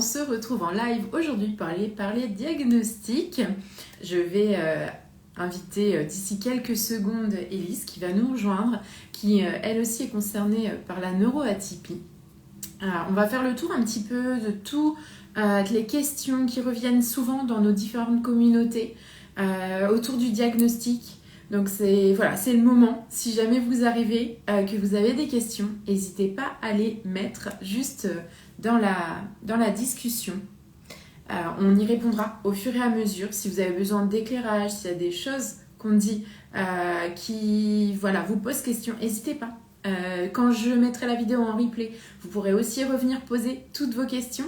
on se retrouve en live aujourd'hui pour parler diagnostic. Je vais inviter d'ici quelques secondes Élise qui va nous rejoindre, qui elle aussi est concernée par la neuroatypie. On va faire le tour un petit peu de tout, les questions qui reviennent souvent dans nos différentes communautés autour du diagnostic. Donc c'est le moment. Si jamais vous arrivez, que vous avez des questions, n'hésitez pas à les mettre juste dans la discussion. On y répondra au fur et à mesure. Si vous avez besoin d'éclairage, s'il y a des choses qu'on dit qui vous posent question, n'hésitez pas. Quand je mettrai la vidéo en replay, vous pourrez aussi revenir poser toutes vos questions.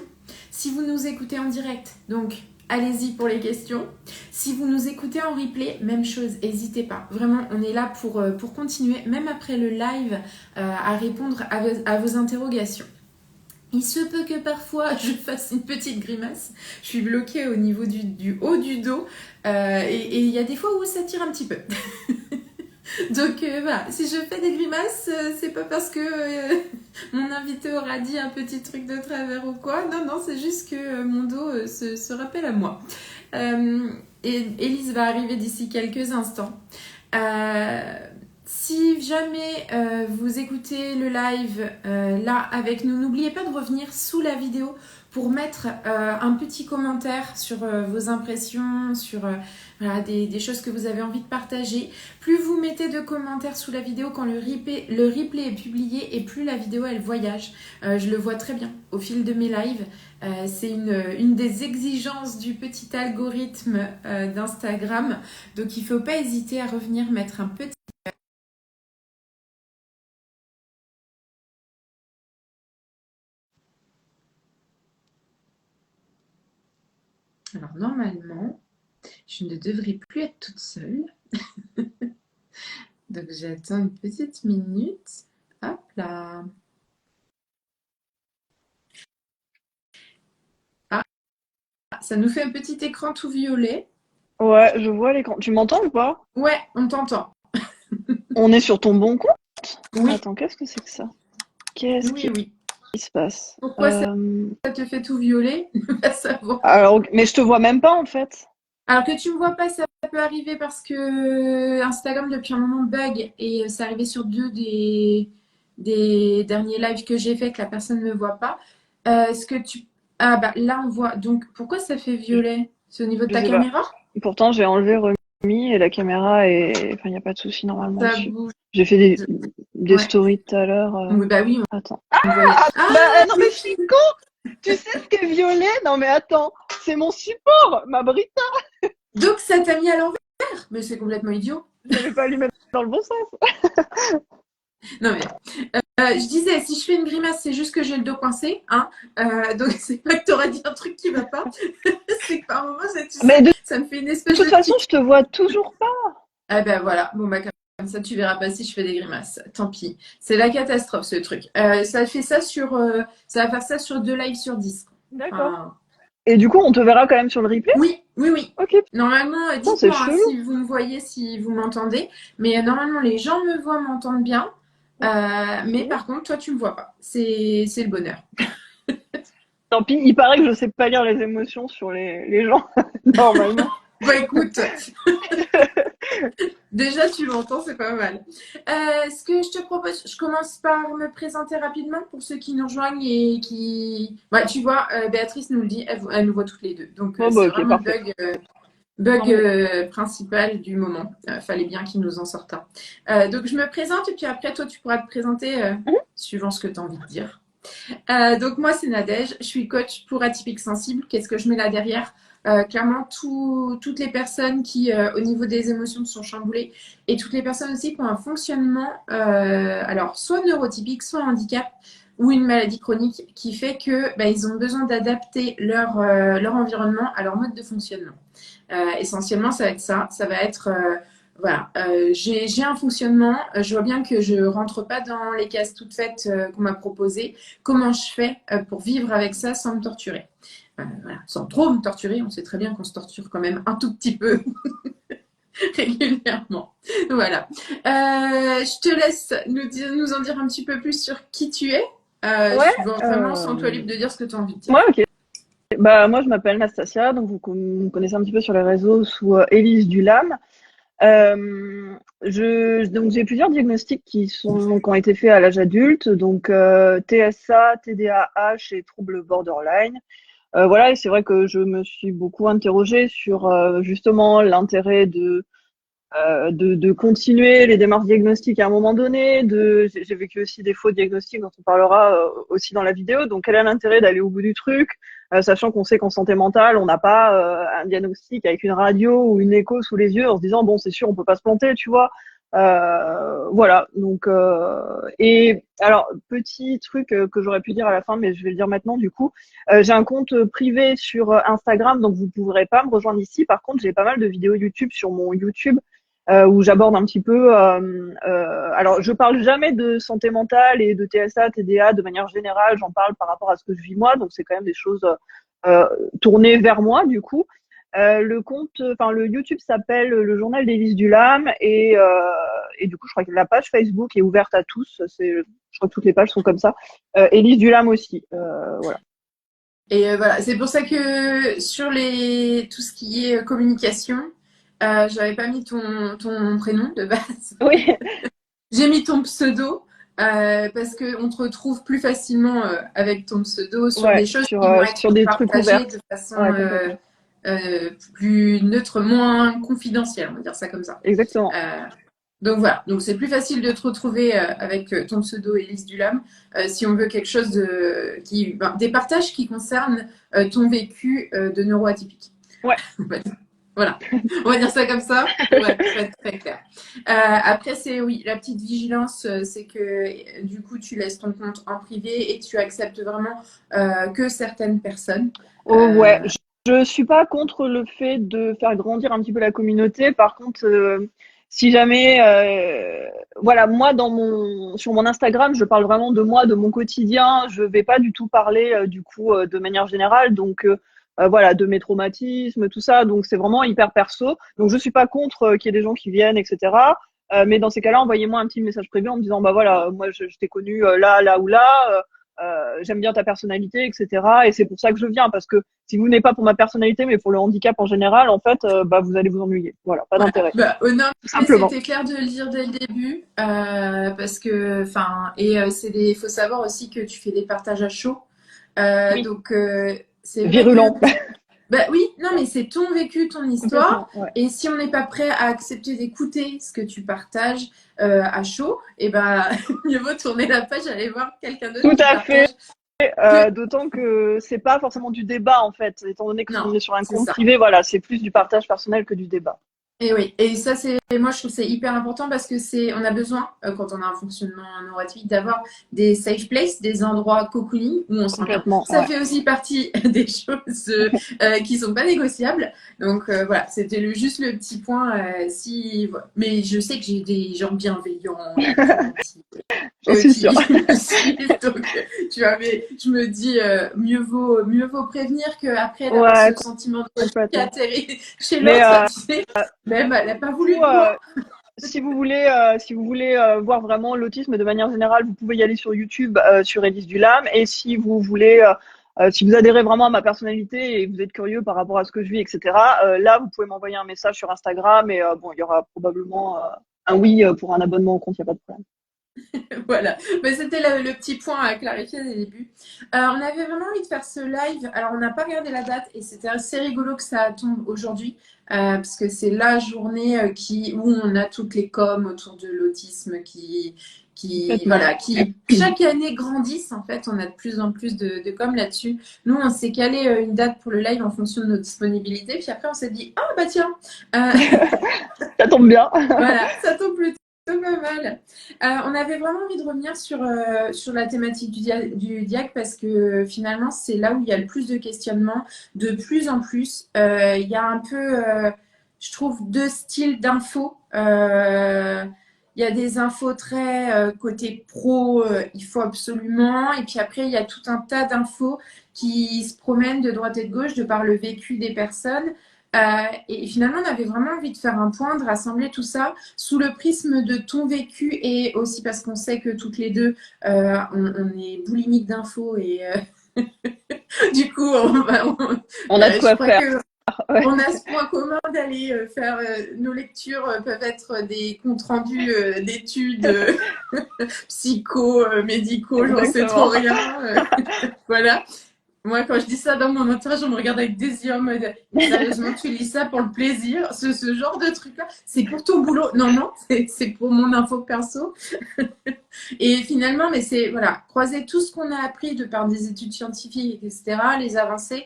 Si vous nous écoutez en direct, donc allez-y pour les questions. Si vous nous écoutez en replay, même chose, n'hésitez pas. Vraiment, on est là pour continuer, même après le live, à répondre à vos interrogations. Il se peut que parfois je fasse une petite grimace. Je suis bloquée au niveau du haut du dos et il y a des fois où ça tire un petit peu. Donc voilà, si je fais des grimaces, c'est pas parce que mon invité aura dit un petit truc de travers ou quoi. Non, c'est juste que mon dos se rappelle à moi. Et Élise va arriver d'ici quelques instants. Si jamais vous écoutez le live là avec nous, n'oubliez pas de revenir sous la vidéo pour mettre un petit commentaire sur vos impressions, sur des choses que vous avez envie de partager. Plus vous mettez de commentaires sous la vidéo quand le replay est publié et plus la vidéo elle voyage. Je le vois très bien au fil de mes lives. C'est une des exigences du petit algorithme d'Instagram. Donc il ne faut pas hésiter à revenir mettre un petit... Alors normalement, je ne devrais plus être toute seule. Donc j'attends une petite minute. Hop là. Ah, ça nous fait un petit écran tout violet. Ouais, je vois l'écran. Tu m'entends ou pas? Ouais, on t'entend. On est sur ton bon compte? Oui. Attends, qu'est-ce que c'est que ça? Qu'est-ce qui se passe? Pourquoi ça te fait tout violet? Va savoir. Alors, mais je te vois même pas en fait. Alors que tu me vois pas, ça peut arriver parce que Instagram depuis un moment bug et c'est arrivé sur deux des derniers lives que j'ai fait que la personne ne me voit pas. Est-ce que tu... Ah bah là on voit. Donc pourquoi ça fait violet? C'est au niveau de Je ta sais pas. caméra? Pourtant, j'ai enlevé, remis et la caméra est. Enfin, il n'y a pas de souci normalement Ça dessus. bouge. J'ai fait des Ouais. stories tout à l'heure. Oui, bah oui, Attends. on voyait. Non mais je suis con! Tu sais ce qu'est violet? Non mais attends, c'est mon support, ma Brita! Donc ça t'a mis à l'envers? Mais c'est complètement idiot. J'avais pas à lui mettre dans le bon sens. Non mais je disais, si je fais une grimace, c'est juste que j'ai le dos coincé, hein. Donc c'est pas que t'auras dit un truc qui va pas. C'est que par moment, ça me fait une espèce De toute façon, je te vois toujours pas. Ah ben voilà, bon bah comme ça tu verras pas si je fais des grimaces. Tant pis, c'est la catastrophe ce truc. Ça fait ça ça va faire ça sur 2 lives sur 10. D'accord. Enfin, Et du coup, on te verra quand même sur le replay? oui. Ok. Normalement, Putain, c'est dites-moi chelou. si vous me voyez, si vous m'entendez. Mais normalement, les gens me voient, m'entendent bien. Mais par contre, toi, tu me vois pas. C'est le bonheur. Tant pis, il paraît que je sais pas lire les émotions sur les gens, normalement. Bah écoute, déjà tu m'entends, c'est pas mal. Ce que je te propose, je commence par me présenter rapidement pour ceux qui nous rejoignent et qui... Ouais, tu vois, Béatrice nous le dit, elle nous voit toutes les deux. Donc Bon, bah, c'est ok, vraiment parfait. le bug principal du moment. Fallait bien qu'il nous en sorte un. Donc je me présente et puis après toi tu pourras te présenter suivant ce que tu as envie de dire. Donc moi c'est Nadège, je suis coach pour atypiques sensibles. Qu'est-ce que je mets là derrière? Clairement toutes les personnes qui au niveau des émotions sont chamboulées et toutes les personnes aussi qui ont un fonctionnement alors soit neurotypique, soit handicap ou une maladie chronique qui fait que ils ont besoin d'adapter leur environnement à leur mode de fonctionnement. Essentiellement ça va être ça va être j'ai un fonctionnement, je vois bien que je rentre pas dans les cases toutes faites qu'on m'a proposées. Comment je fais pour vivre avec ça sans me torturer? Sans trop me torturer, on sait très bien qu'on se torture quand même un tout petit peu régulièrement. Voilà. Je te laisse nous en dire un petit peu plus sur qui tu es. Ouais, Vraiment, sens-toi libre de dire ce que tu as envie de dire. ouais, ok. Bah, moi, je m'appelle Nastasia, donc me connaissez un petit peu sur les réseaux sous Élise Dulam. Donc j'ai plusieurs diagnostics qui ont été faits à l'âge adulte, donc TSA, TDAH et troubles borderline. Voilà, et c'est vrai que je me suis beaucoup interrogée sur justement l'intérêt de continuer les démarches diagnostiques à un moment donné. J'ai vécu aussi des faux diagnostics dont on parlera aussi dans la vidéo. Donc, quel est l'intérêt d'aller au bout du truc, sachant qu'on sait qu'en santé mentale, on n'a pas un diagnostic avec une radio ou une écho sous les yeux en se disant bon, c'est sûr, on peut pas se planter, tu vois. Voilà. Donc, et alors petit truc que j'aurais pu dire à la fin, mais je vais le dire maintenant du coup. J'ai un compte privé sur Instagram, donc vous ne pourrez pas me rejoindre ici. Par contre, j'ai pas mal de vidéos YouTube sur mon YouTube où j'aborde un petit peu. Alors, je parle jamais de santé mentale et de TSA, TDA de manière générale. J'en parle par rapport à ce que je vis moi, donc c'est quand même des choses euh, tournées vers moi du coup. Le YouTube s'appelle le journal d'Élise Dulam et du coup, je crois que la page Facebook est ouverte à tous. Je crois que toutes les pages sont comme ça. Élise Dulam aussi. Voilà. Et voilà, c'est pour ça que sur tout ce qui est communication, j'avais pas mis ton prénom de base. Oui, J'ai mis ton pseudo parce qu'on te retrouve plus facilement avec ton pseudo sur ouais, des choses qui vont être sur des trucs partagées ouverts. de façon Ouais, complètement. plus neutre, moins confidentielle, on va dire ça comme ça. Exactement. Euh, donc voilà, donc c'est plus facile de te retrouver avec ton pseudo Élise Dulam si on veut quelque chose des partages qui concernent ton vécu de neuroatypique. Ouais. Voilà, on va dire ça comme ça pour être très, très clair. Après, c'est oui, la petite vigilance, c'est que du coup, tu laisses ton compte en privé et tu acceptes vraiment que certaines personnes. Oh, ouais, Euh, je suis pas contre le fait de faire grandir un petit peu la communauté. Par contre, si jamais, voilà, moi sur mon Instagram, je parle vraiment de moi, de mon quotidien. Je vais pas du tout parler du coup de manière générale. Donc voilà, de mes traumatismes, tout ça. Donc c'est vraiment hyper perso. Donc je suis pas contre qu'il y ait des gens qui viennent, etc. Mais dans ces cas-là, envoyez-moi un petit message privé en me disant bah voilà, moi je t'ai connu là, là ou là. J'aime bien ta personnalité, etc. Et c'est pour ça que je viens, parce que si vous n'êtes pas pour ma personnalité, mais pour le handicap en général, en fait, bah, vous allez vous ennuyer. Voilà, pas voilà. d'intérêt, Bah, non, tout mais simplement. c'était clair de le dire dès le début parce que, enfin, faut savoir aussi que tu fais des partages à chaud. Oui, Donc, c'est vrai que virulent, bah oui, non, mais c'est ton vécu, ton histoire. complètement. Ouais. Et si on n'est pas prêt à accepter d'écouter ce que tu partages à chaud, et ben mieux vaut tourner la page, aller voir quelqu'un d'autre Tout qui à partage fait. que. D'autant que c'est pas forcément du débat en fait, étant donné Non, qu'on est sur un c'est compte ça. privé, voilà, c'est plus du partage personnel que du débat. Et oui, et ça moi je trouve que c'est hyper important parce que on a besoin quand on a un fonctionnement neuroatypique d'avoir des safe places, des endroits cocooning où on se sent bien. Complètement, Ça ouais. fait aussi partie des choses qui sont pas négociables. Donc voilà, c'était juste le petit point. Voilà. Mais je sais que j'ai des gens bienveillants et très gentils J'en suis sûre. qui me suivent. Donc tu vois, mais je me dis mieux vaut prévenir qu'après d'avoir Ouais, ce sentiment de rejet qui complètement. atterrit chez Mais l'autre. Tu sais, même, elle n'a pas voulu vous, de moi. si vous voulez voir vraiment l'autisme de manière générale, vous pouvez y aller sur YouTube, sur Élise Dulam. Et si vous voulez, si vous adhérez vraiment à ma personnalité et que vous êtes curieux par rapport à ce que je vis, etc., là, vous pouvez m'envoyer un message sur Instagram et bon, il y aura probablement un oui pour un abonnement au compte, il n'y a pas de problème. Voilà. Mais c'était le petit point à clarifier dès le début. On avait vraiment envie de faire ce live. Alors, on n'a pas regardé la date et c'était assez rigolo que ça tombe aujourd'hui parce que c'est la journée où on a toutes les coms autour de l'autisme Complètement. voilà, qui chaque année grandissent. En fait, on a de plus en plus de coms là-dessus. Nous, on s'est calé une date pour le live en fonction de nos disponibilités. Puis après, on s'est dit, ah bah tiens, euh, Ça tombe bien. voilà, ça tombe plutôt pas mal. On avait vraiment envie de revenir sur la thématique du diag parce que finalement, c'est là où il y a le plus de questionnements. De plus en plus, il y a un peu, je trouve, deux styles d'infos. Il y a des infos très côté pro, il faut absolument. Et puis après, il y a tout un tas d'infos qui se promènent de droite et de gauche de par le vécu des personnes. Et finalement, on avait vraiment envie de faire un point, de rassembler tout ça sous le prisme de ton vécu et aussi parce qu'on sait que toutes les deux, on est boulimiques d'infos et Du coup, On a de je quoi crois faire. que Ouais, on a ce point commun d'aller faire nos lectures peuvent être des comptes rendus d'études psycho-médicaux, j'en sais trop exactement. rien. Voilà. Moi, quand je dis ça dans mon entourage, on me regarde avec des yeux en mode sérieusement, tu lis ça pour le plaisir, ce genre de truc-là, c'est pour ton boulot. Non, non, c'est pour mon info perso. Et finalement, mais c'est voilà, croiser tout ce qu'on a appris de par des études scientifiques, etc., les avancées,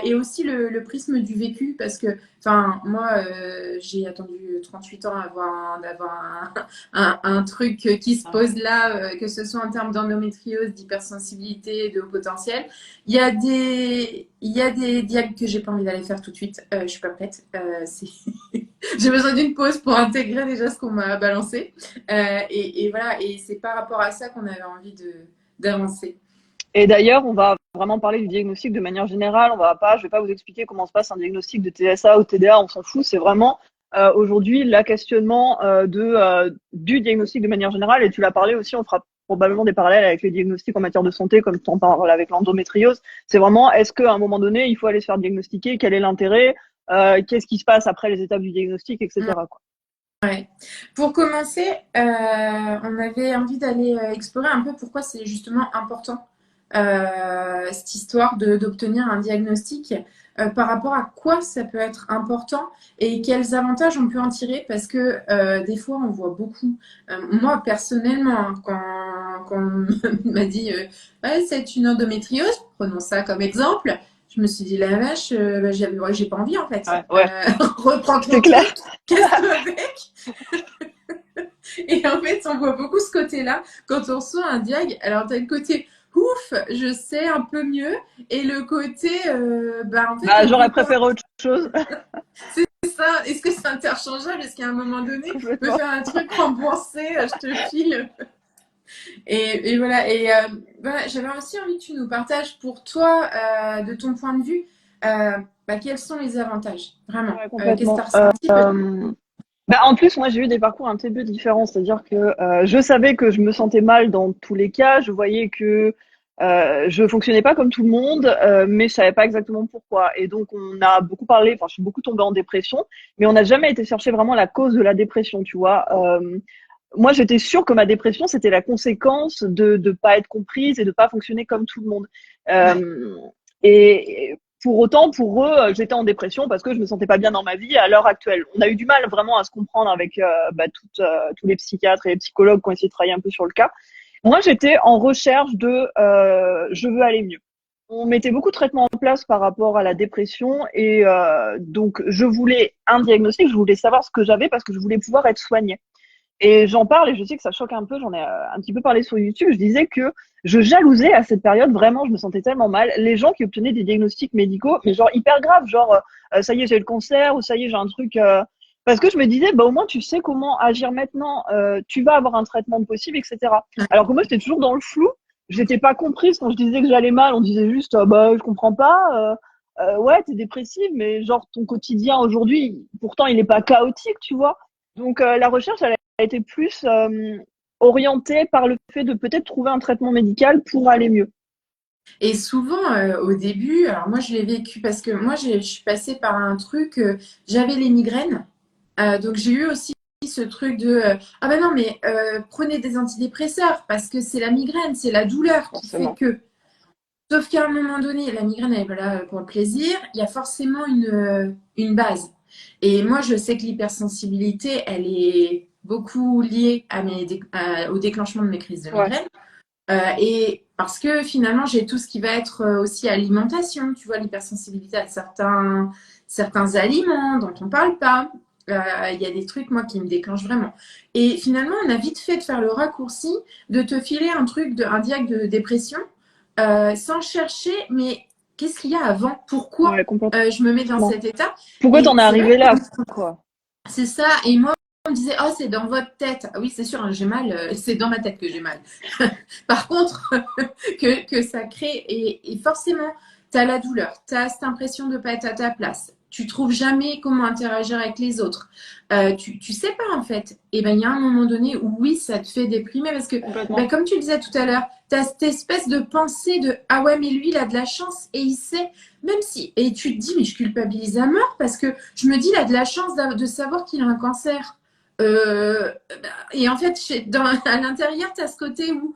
et aussi le prisme du vécu, parce que, enfin, moi, j'ai attendu 38 ans d'avoir un truc qui se pose là, que ce soit en termes d'endométriose, d'hypersensibilité, de haut potentiel. Il y a des diagnostics que j'ai pas envie d'aller faire tout de suite. Je suis pas prête. J'ai besoin d'une pause pour intégrer déjà ce qu'on m'a balancé. Et voilà, et c'est par rapport à ça qu'on avait envie d'avancer. Et d'ailleurs, on va vraiment parler du diagnostic de manière générale. Je vais pas vous expliquer comment se passe un diagnostic de TSA ou TDA, on s'en fout. C'est vraiment aujourd'hui le questionnement du diagnostic de manière générale. Et tu l'as parlé aussi, on fera probablement des parallèles avec les diagnostics en matière de santé, comme tu en parles avec l'endométriose. C'est vraiment, est-ce qu'à un moment donné, il faut aller se faire diagnostiquer? Quel est l'intérêt? Qu'est-ce qui se passe après les étapes du diagnostic, etc., quoi. Ouais. Pour commencer, on avait envie d'aller explorer un peu pourquoi c'est justement important cette histoire d'obtenir un diagnostic, par rapport à quoi ça peut être important et quels avantages on peut en tirer parce que des fois on voit beaucoup. Moi personnellement, hein, quand on m'a dit ouais, c'est une endométriose, prenons ça comme exemple, je me suis dit la vache, bah, j'ai pas envie en fait. Ouais, ouais, Reprends c'est ton clair. truc, casse-toi avec. Et en fait, on voit beaucoup ce côté-là quand on reçoit un diag. Alors, tu as le côté ouf, je sais un peu mieux, et le côté, bah en fait, Bah, on j'aurais veut pas. préféré autre chose. C'est ça. Est-ce que c'est interchangeable? Est-ce qu'à un moment donné, on peut Complètement. faire un truc remboursé, je te file? Et voilà. Et voilà, j'avais aussi envie que tu nous partages pour toi, de ton point de vue, bah, quels sont les avantages, vraiment. Ouais, Qu'est-ce que tu complètement. as ressenti peut-être? Bah, en plus, moi, j'ai eu des parcours un petit peu différents. C'est-à-dire que je savais que je me sentais mal dans tous les cas. Je voyais que je fonctionnais pas comme tout le monde, mais je savais pas exactement pourquoi. Et donc, on a beaucoup parlé. Enfin, je suis beaucoup tombée en dépression, mais on n'a jamais été chercher vraiment la cause de la dépression. Tu vois. Moi, j'étais sûre que ma dépression, c'était la conséquence de pas être comprise et de pas fonctionner comme tout le monde. Ouais. Euh, et pour autant, pour eux, j'étais en dépression parce que je me sentais pas bien dans ma vie à l'heure actuelle. On a eu du mal vraiment à se comprendre avec tous les psychiatres et les psychologues qui ont essayé de travailler un peu sur le cas. Moi, j'étais en recherche de je veux aller mieux. On mettait beaucoup de traitements en place par rapport à la dépression et donc je voulais un diagnostic, je voulais savoir ce que j'avais parce que je voulais pouvoir être soignée. Et j'en parle et je sais que ça choque un peu, j'en ai un petit peu parlé sur YouTube, je disais que je jalousais à cette période, vraiment, je me sentais tellement mal, les gens qui obtenaient des diagnostics médicaux, mais genre hyper graves, genre ça y est, j'ai le cancer, ou ça y est, j'ai un truc... Parce que je me disais, bah au moins tu sais comment agir maintenant, tu vas avoir un traitement possible, etc. Alors que moi, j'étais toujours dans le flou, j'étais pas comprise quand je disais que j'allais mal, on disait juste, bah je comprends pas, ouais, t'es dépressive, mais genre ton quotidien aujourd'hui, pourtant il est pas chaotique, tu vois. Donc la recherche, elle a été plus orientée par le fait de peut-être trouver un traitement médical pour aller mieux. Et souvent, au début, alors moi je l'ai vécu parce que moi je suis passée par un truc, j'avais les migraines, donc j'ai eu aussi ce truc de ah ben non mais prenez des antidépresseurs parce que c'est la migraine, c'est la douleur qui fait Forcément. que. Sauf qu'à un moment donné, la migraine elle est pas là pour le plaisir, il y a forcément une base. Et moi je sais que l'hypersensibilité, elle est beaucoup liée au déclenchement de mes crises de Ouais. migraine. Et parce que finalement, j'ai tout ce qui va être aussi alimentation. Tu vois, l'hypersensibilité à certains aliments dont on ne parle pas. Il y a des trucs, moi, qui me déclenchent vraiment. Et finalement, on a vite fait de faire le raccourci, de te filer un diag de dépression, sans chercher, mais qu'est-ce qu'il y a avant? Pourquoi Ouais, complètement. je me mets dans cet état? Pourquoi Et t'en es c'est vrai arrivé là, que quoi? c'est ça. Et moi, on me disait, oh, c'est dans votre tête. Ah oui, c'est sûr, hein, j'ai mal. C'est dans ma tête que j'ai mal. Par contre, que ça crée, et forcément, tu as la douleur, tu as cette impression de ne pas être à ta place. tu trouves jamais comment interagir avec les autres. Tu sais pas en fait. Et ben il y a un moment donné où oui, ça te fait déprimer parce que Complètement. ben, comme tu disais tout à l'heure, tu as cette espèce de pensée de ah ouais mais lui il a de la chance et il sait même si et tu te dis mais je culpabilise à mort parce que je me dis il a de la chance de savoir qu'il a un cancer. Et en fait à l'intérieur tu as ce côté où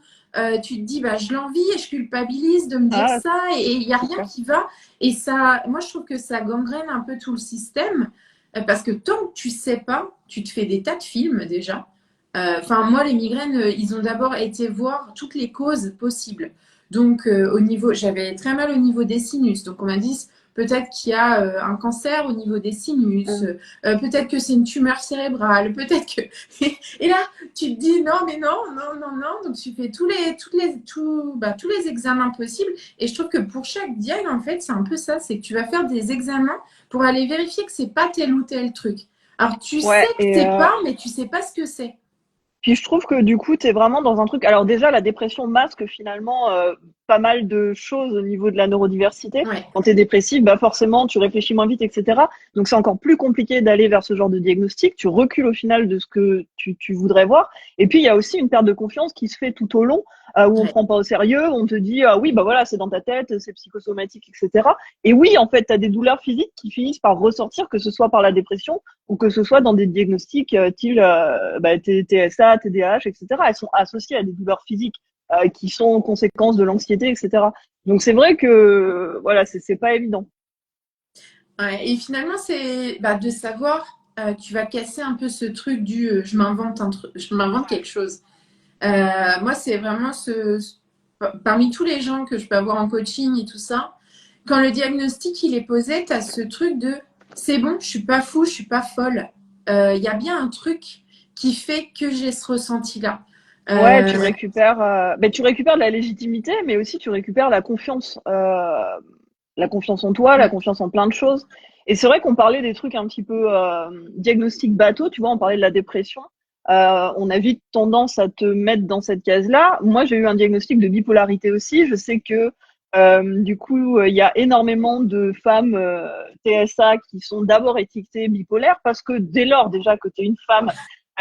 tu te dis bah je l'envie et je culpabilise de me dire Ah, ça et il y a c'est rien clair. qui va et ça moi je trouve que ça gangrène un peu tout le système parce que tant que tu sais pas tu te fais des tas de films déjà. Enfin moi les migraines ils ont d'abord été voir toutes les causes possibles donc au niveau j'avais très mal au niveau des sinus donc on m'a dit peut-être qu'il y a un cancer au niveau des sinus, Mm. peut-être que c'est une tumeur cérébrale, peut-être que et là tu te dis non, mais non, non, non, non. Donc tu fais tous les examens possibles. Et je trouve que pour chaque diag, en fait, c'est un peu ça. C'est que tu vas faire des examens pour aller vérifier que c'est pas tel ou tel truc. Alors tu sais Ouais, que et t'es pas, mais tu sais pas ce que c'est. puis je trouve que du coup, tu es vraiment dans un truc. Alors déjà, la dépression masque finalement pas mal de choses au niveau de la neurodiversité. Ouais, Quand tu es dépressif, bah forcément, tu réfléchis moins vite, etc. Donc c'est encore plus compliqué d'aller vers ce genre de diagnostic. Tu recules au final de ce que tu voudrais voir. Et puis il y a aussi une perte de confiance qui se fait tout au long, où on ouais, prend pas au sérieux, on te dit ah oui bah voilà c'est dans ta tête, c'est psychosomatique, etc. Et oui en fait tu as des douleurs physiques qui finissent par ressortir, que ce soit par la dépression ou que ce soit dans des diagnostics TSA, TDAH, etc. Elles sont associées à des douleurs physiques qui sont conséquences de l'anxiété, etc. Donc c'est vrai que voilà, c'est pas évident. ouais. Et finalement, c'est bah, de savoir, tu vas casser un peu ce truc du je m'invente je m'invente quelque chose. Moi, c'est vraiment parmi tous les gens que je peux avoir en coaching et tout ça, quand le diagnostic il est posé, tu as ce truc de c'est bon, je suis pas fou, je suis pas folle. Il y a bien un truc qui fait que j'ai ce ressenti-là. Ouais, Euh, tu récupères de la légitimité, mais aussi tu récupères la confiance en toi, la mm, confiance en plein de choses. Et c'est vrai qu'on parlait des trucs un petit peu diagnostic bateau, tu vois, on parlait de la dépression. On a vite tendance à te mettre dans cette case-là. Moi, j'ai eu un diagnostic de bipolarité aussi. Je sais que du coup, il y a énormément de femmes TSA qui sont d'abord étiquetées bipolaires parce que dès lors déjà que tu es une femme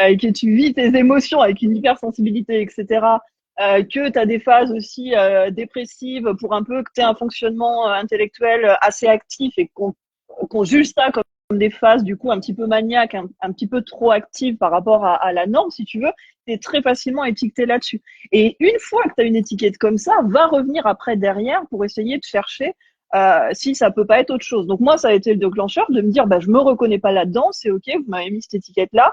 et que tu vis tes émotions avec une hypersensibilité, etc., que tu as des phases aussi dépressives pour un peu que tu aies un fonctionnement intellectuel assez actif et qu'on juge ça comme des phases du coup un petit peu maniaques, un petit peu trop actives par rapport à la norme, si tu veux, tu es très facilement étiqueté là-dessus. Et une fois que tu as une étiquette comme ça, va revenir après derrière pour essayer de chercher si ça peut pas être autre chose. Donc moi, ça a été le déclencheur de me dire, bah, je me reconnais pas là-dedans, c'est ok, vous m'avez mis cette étiquette-là.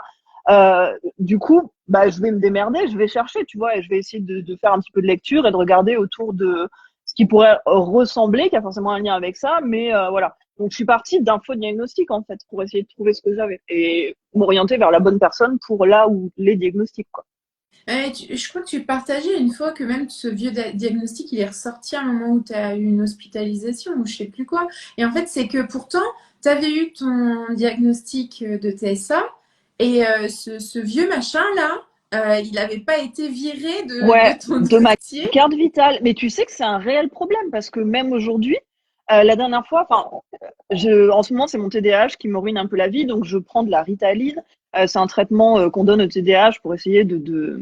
Du coup, bah, je vais me démerder, je vais chercher, tu vois, et je vais essayer de faire un petit peu de lecture et de regarder autour de ce qui pourrait ressembler, qui a forcément un lien avec ça, mais voilà. Donc je suis partie d'un faux diagnostic en fait pour essayer de trouver ce que j'avais et m'orienter vers la bonne personne pour là où les diagnostics quoi. je crois que tu partageais une fois que même ce vieux diagnostic, il est ressorti à un moment où tu as eu une hospitalisation ou je sais plus quoi. Et en fait, c'est que pourtant, tu avais eu ton diagnostic de TSA et ce vieux machin-là, il n'avait pas été viré Ouais, de ton de ma dossier. carte vitale. Mais tu sais que c'est un réel problème parce que même aujourd'hui, la dernière fois, enfin, en ce moment, c'est mon TDAH qui me ruine un peu la vie, donc je prends de la Ritaline. C'est un traitement qu'on donne au TDAH pour essayer de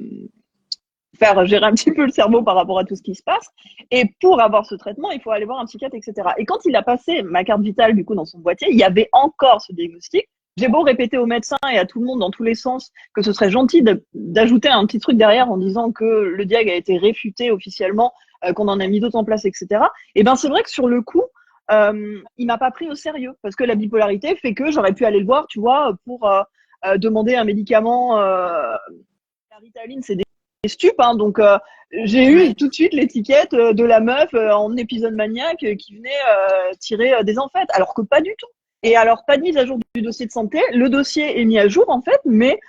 faire gérer un petit peu le cerveau par rapport à tout ce qui se passe. Et pour avoir ce traitement, il faut aller voir un psychiatre, etc. Et quand il a passé ma carte vitale, du coup, dans son boîtier, il y avait encore ce diagnostic. J'ai beau répéter aux médecins et à tout le monde dans tous les sens que ce serait gentil d'ajouter un petit truc derrière en disant que le diag a été réfuté officiellement, qu'on en a mis d'autres en place, etc. Et ben c'est vrai que sur le coup, il m'a pas pris au sérieux parce que la bipolarité fait que j'aurais pu aller le voir, tu vois, pour demander un médicament. La Ritaline, c'est des stupes, hein, donc j'ai eu Ouais. tout de suite l'étiquette de la meuf en épisode maniaque qui venait tirer des enfêtes, alors que pas du tout. Et alors, pas de mise à jour du dossier de santé. Le dossier est mis à jour, en fait, mais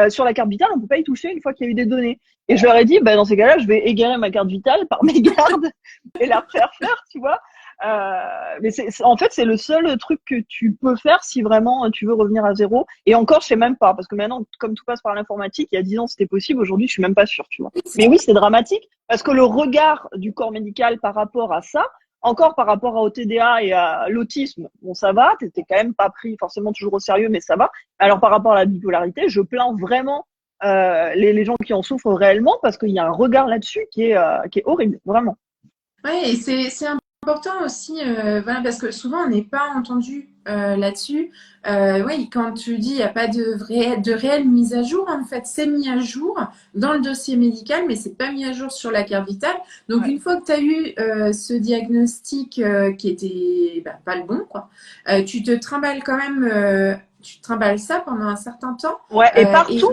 sur la carte vitale, on peut pas y toucher une fois qu'il y a eu des données. Et je leur ai dit, bah, dans ces cas-là, je vais égarer ma carte vitale par mégarde et la refaire faire, tu vois. Mais en fait, c'est le seul truc que tu peux faire si vraiment tu veux revenir à zéro. Et encore, je sais même pas, parce que maintenant, comme tout passe par l'informatique, il y a 10 ans, c'était possible. Aujourd'hui, je suis même pas sûre, tu vois. Mais oui, c'est dramatique, parce que le regard du corps médical par rapport à ça, encore par rapport au TDA et à l'autisme, bon, ça va, t'es quand même pas pris forcément toujours au sérieux, mais ça va. Alors, par rapport à la bipolarité, je plains vraiment les gens qui en souffrent réellement parce qu'il y a un regard là-dessus qui est horrible, vraiment. Oui, et c'est important aussi, voilà, parce que souvent on n'est pas entendu là-dessus. Oui, quand tu dis il n'y a pas de réelle mise à jour, en fait, c'est mis à jour dans le dossier médical, mais c'est pas mis à jour sur la carte vitale. Donc Ouais. une fois que tu as eu ce diagnostic qui était bah, pas le bon, quoi, tu te trimbales quand même, tu te trimbales ça pendant un certain temps. Ouais, et Et partout,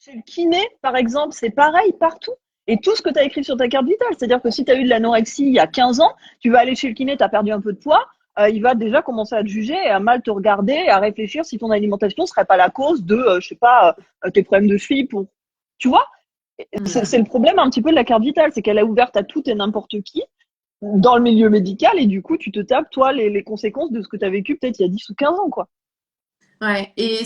chez le kiné, par exemple, c'est pareil partout. Et tout ce que tu as écrit sur ta carte vitale, c'est-à-dire que si tu as eu de l'anorexie il y a 15 ans, tu vas aller chez le kiné, tu as perdu un peu de poids, il va déjà commencer à te juger, à mal te regarder, à réfléchir si ton alimentation serait pas la cause de, je sais pas, tes problèmes de cheville. Tu vois, c'est le problème un petit peu de la carte vitale, c'est qu'elle est ouverte à tout et n'importe qui dans le milieu médical et du coup, tu te tapes, toi, les conséquences de ce que tu as vécu peut-être il y a 10 ou 15 ans, quoi. ouais, et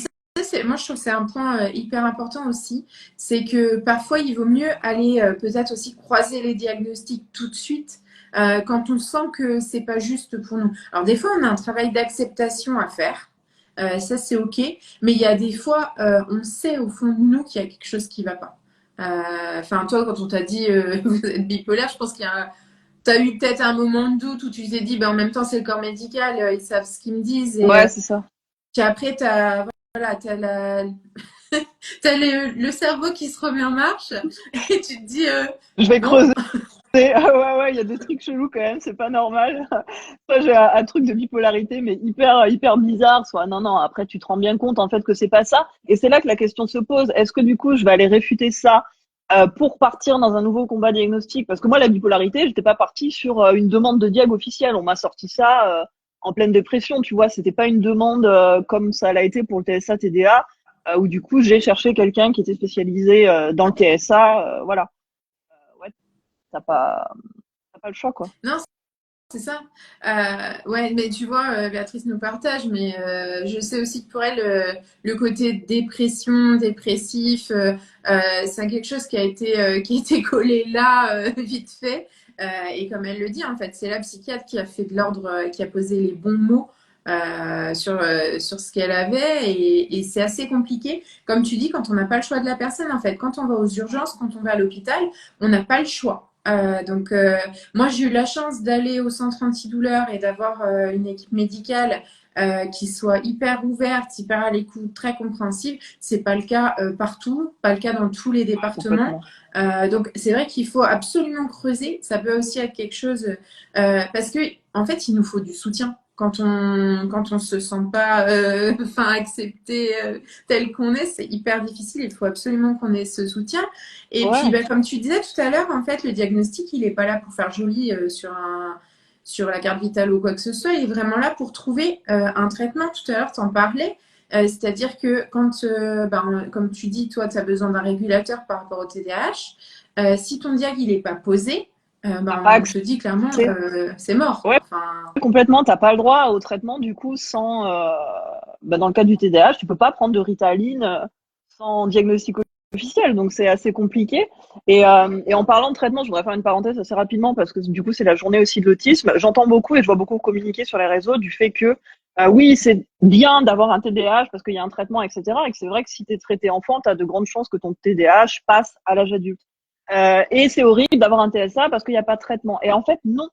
moi je trouve que c'est un point hyper important aussi, c'est que parfois il vaut mieux aller peut-être aussi croiser les diagnostics tout de suite quand on sent que c'est pas juste pour nous. Alors des fois on a un travail d'acceptation à faire, ça c'est ok, mais il y a des fois on sait au fond de nous qu'il y a quelque chose qui va pas. Enfin toi quand on t'a dit vous êtes bipolaire, je pense qu'il y a T'as eu peut-être un moment de doute où tu t'es dit, ben, en même temps, c'est le corps médical, ils savent ce qu'ils me disent. Et Ouais, c'est ça. puis après, voilà, t'as le cerveau qui se remet en marche et tu te dis, Je vais bon, creuser. Ah ouais, ouais, il y a des trucs chelous quand même, c'est pas normal. Soit j'ai un truc de bipolarité, mais hyper bizarre. Soit non, non, après tu te rends bien compte en fait que c'est pas ça. Et c'est là que la question se pose. Est-ce que du coup je vais aller réfuter ça pour partir dans un nouveau combat diagnostique? Parce que moi, la bipolarité, j'étais pas partie sur une demande de diag officielle. On m'a sorti ça en pleine dépression, tu vois. C'était pas une demande comme ça l'a été pour le TSA, TDA, où du coup j'ai cherché quelqu'un qui était spécialisé dans le TSA, voilà. Ouais, t'as pas le choix, quoi. non, c'est ça. Ouais, mais tu vois, Béatrice nous partage, mais je sais aussi que pour elle, le côté dépression, dépressif, c'est quelque chose qui a été collé là, vite fait. Et comme elle le dit, en fait, c'est la psychiatre qui a fait de l'ordre, qui a posé les bons mots sur ce qu'elle avait. Et c'est assez compliqué. Comme tu dis, quand on n'a pas le choix de la personne, en fait, quand on va aux urgences, quand on va à l'hôpital, on n'a pas le choix. Moi, j'ai eu la chance d'aller au centre antidouleur et d'avoir une équipe médicale qui soit hyper ouverte, hyper à l'écoute, très compréhensive. C'est pas le cas partout, pas le cas dans tous les Ouais, départements. complètement. Donc, c'est vrai qu'il faut absolument creuser. Ça peut aussi être quelque chose parce que en fait, il nous faut du soutien. Quand on se sent pas enfin accepté tel qu'on est, c'est hyper difficile. Il faut absolument qu'on ait ce soutien. Et puis, Ouais, bah, comme tu disais tout à l'heure, en fait, le diagnostic, il n'est pas là pour faire joli sur la carte vitale ou quoi que ce soit. Il est vraiment là pour trouver un traitement. Tout à l'heure, tu en parlais. C'est-à-dire que quand, ben, comme tu dis, toi, tu as besoin d'un régulateur par rapport au TDAH, si ton diag, il n'est pas posé, t'as ben, pas on te dit clairement, accès. c'est mort, quoi. Ouais, Enfin, complètement. T'as pas le droit au traitement du coup sans. Bah, dans le cas du TDAH, tu peux pas prendre de Ritaline sans diagnostic officiel, donc c'est assez compliqué. Et en parlant de traitement, je voudrais faire une parenthèse assez rapidement parce que du coup c'est la journée aussi de l'autisme. J'entends beaucoup et je vois beaucoup communiquer sur les réseaux du fait que oui, c'est bien d'avoir un TDAH parce qu'il y a un traitement, etc. Et que c'est vrai que si tu es traité enfant, tu as de grandes chances que ton TDAH passe à l'âge adulte. Et c'est horrible d'avoir un TSA parce qu'il n'y a pas de traitement. Et en fait, non,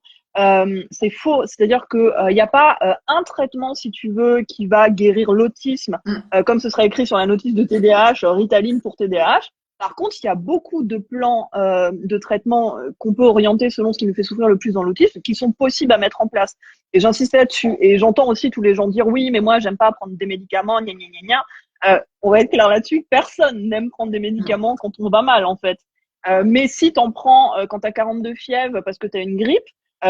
c'est faux. C'est-à-dire que il n'y a pas un traitement, si tu veux, qui va guérir l'autisme, mm, comme ce serait écrit sur la notice de TDAH, Ritaline pour TDAH. Par contre, il y a beaucoup de plans de traitement qu'on peut orienter selon ce qui nous fait souffrir le plus dans l'autisme, qui sont possibles à mettre en place. Et j'insiste là-dessus. Et j'entends aussi tous les gens dire oui, mais moi, j'aime pas prendre des médicaments, gna gna gna gna. On va être clair là-dessus. Personne n'aime prendre des mm. médicaments quand on va mal, en fait. Mais si t'en prends quand t'as 42 fièvres parce que t'as une grippe,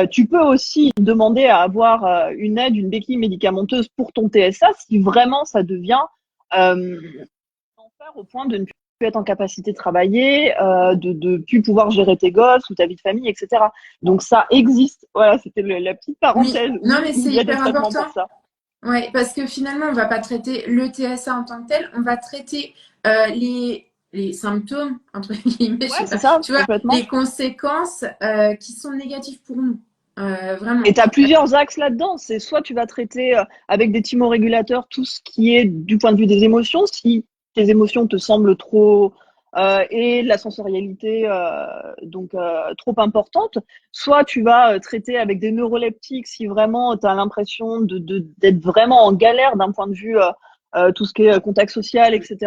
tu peux aussi demander à avoir une aide, une béquille médicamenteuse pour ton TSA si vraiment ça devient euh, enfer au point de ne plus être en capacité de travailler, de plus pouvoir gérer tes gosses ou ta vie de famille, etc. Donc ça existe. Voilà, c'était la petite Oui, parenthèse. non, Oui, mais il c'est y a des hyper traitements important. pour ça. Ouais, parce que finalement, on va pas traiter le TSA en tant que tel, on va traiter les symptômes, entre guillemets, je Ouais, sais c'est pas, ça, tu vois, complètement. les conséquences qui sont négatives pour nous. vraiment. Et tu as plusieurs axes là-dedans. C'est soit tu vas traiter avec des thymorégulateurs tout ce qui est du point de vue des émotions, si tes émotions te semblent trop et la sensorialité trop importante. Soit tu vas traiter avec des neuroleptiques si vraiment tu as l'impression d'être vraiment en galère d'un point de vue tout ce qui est contact social, etc.,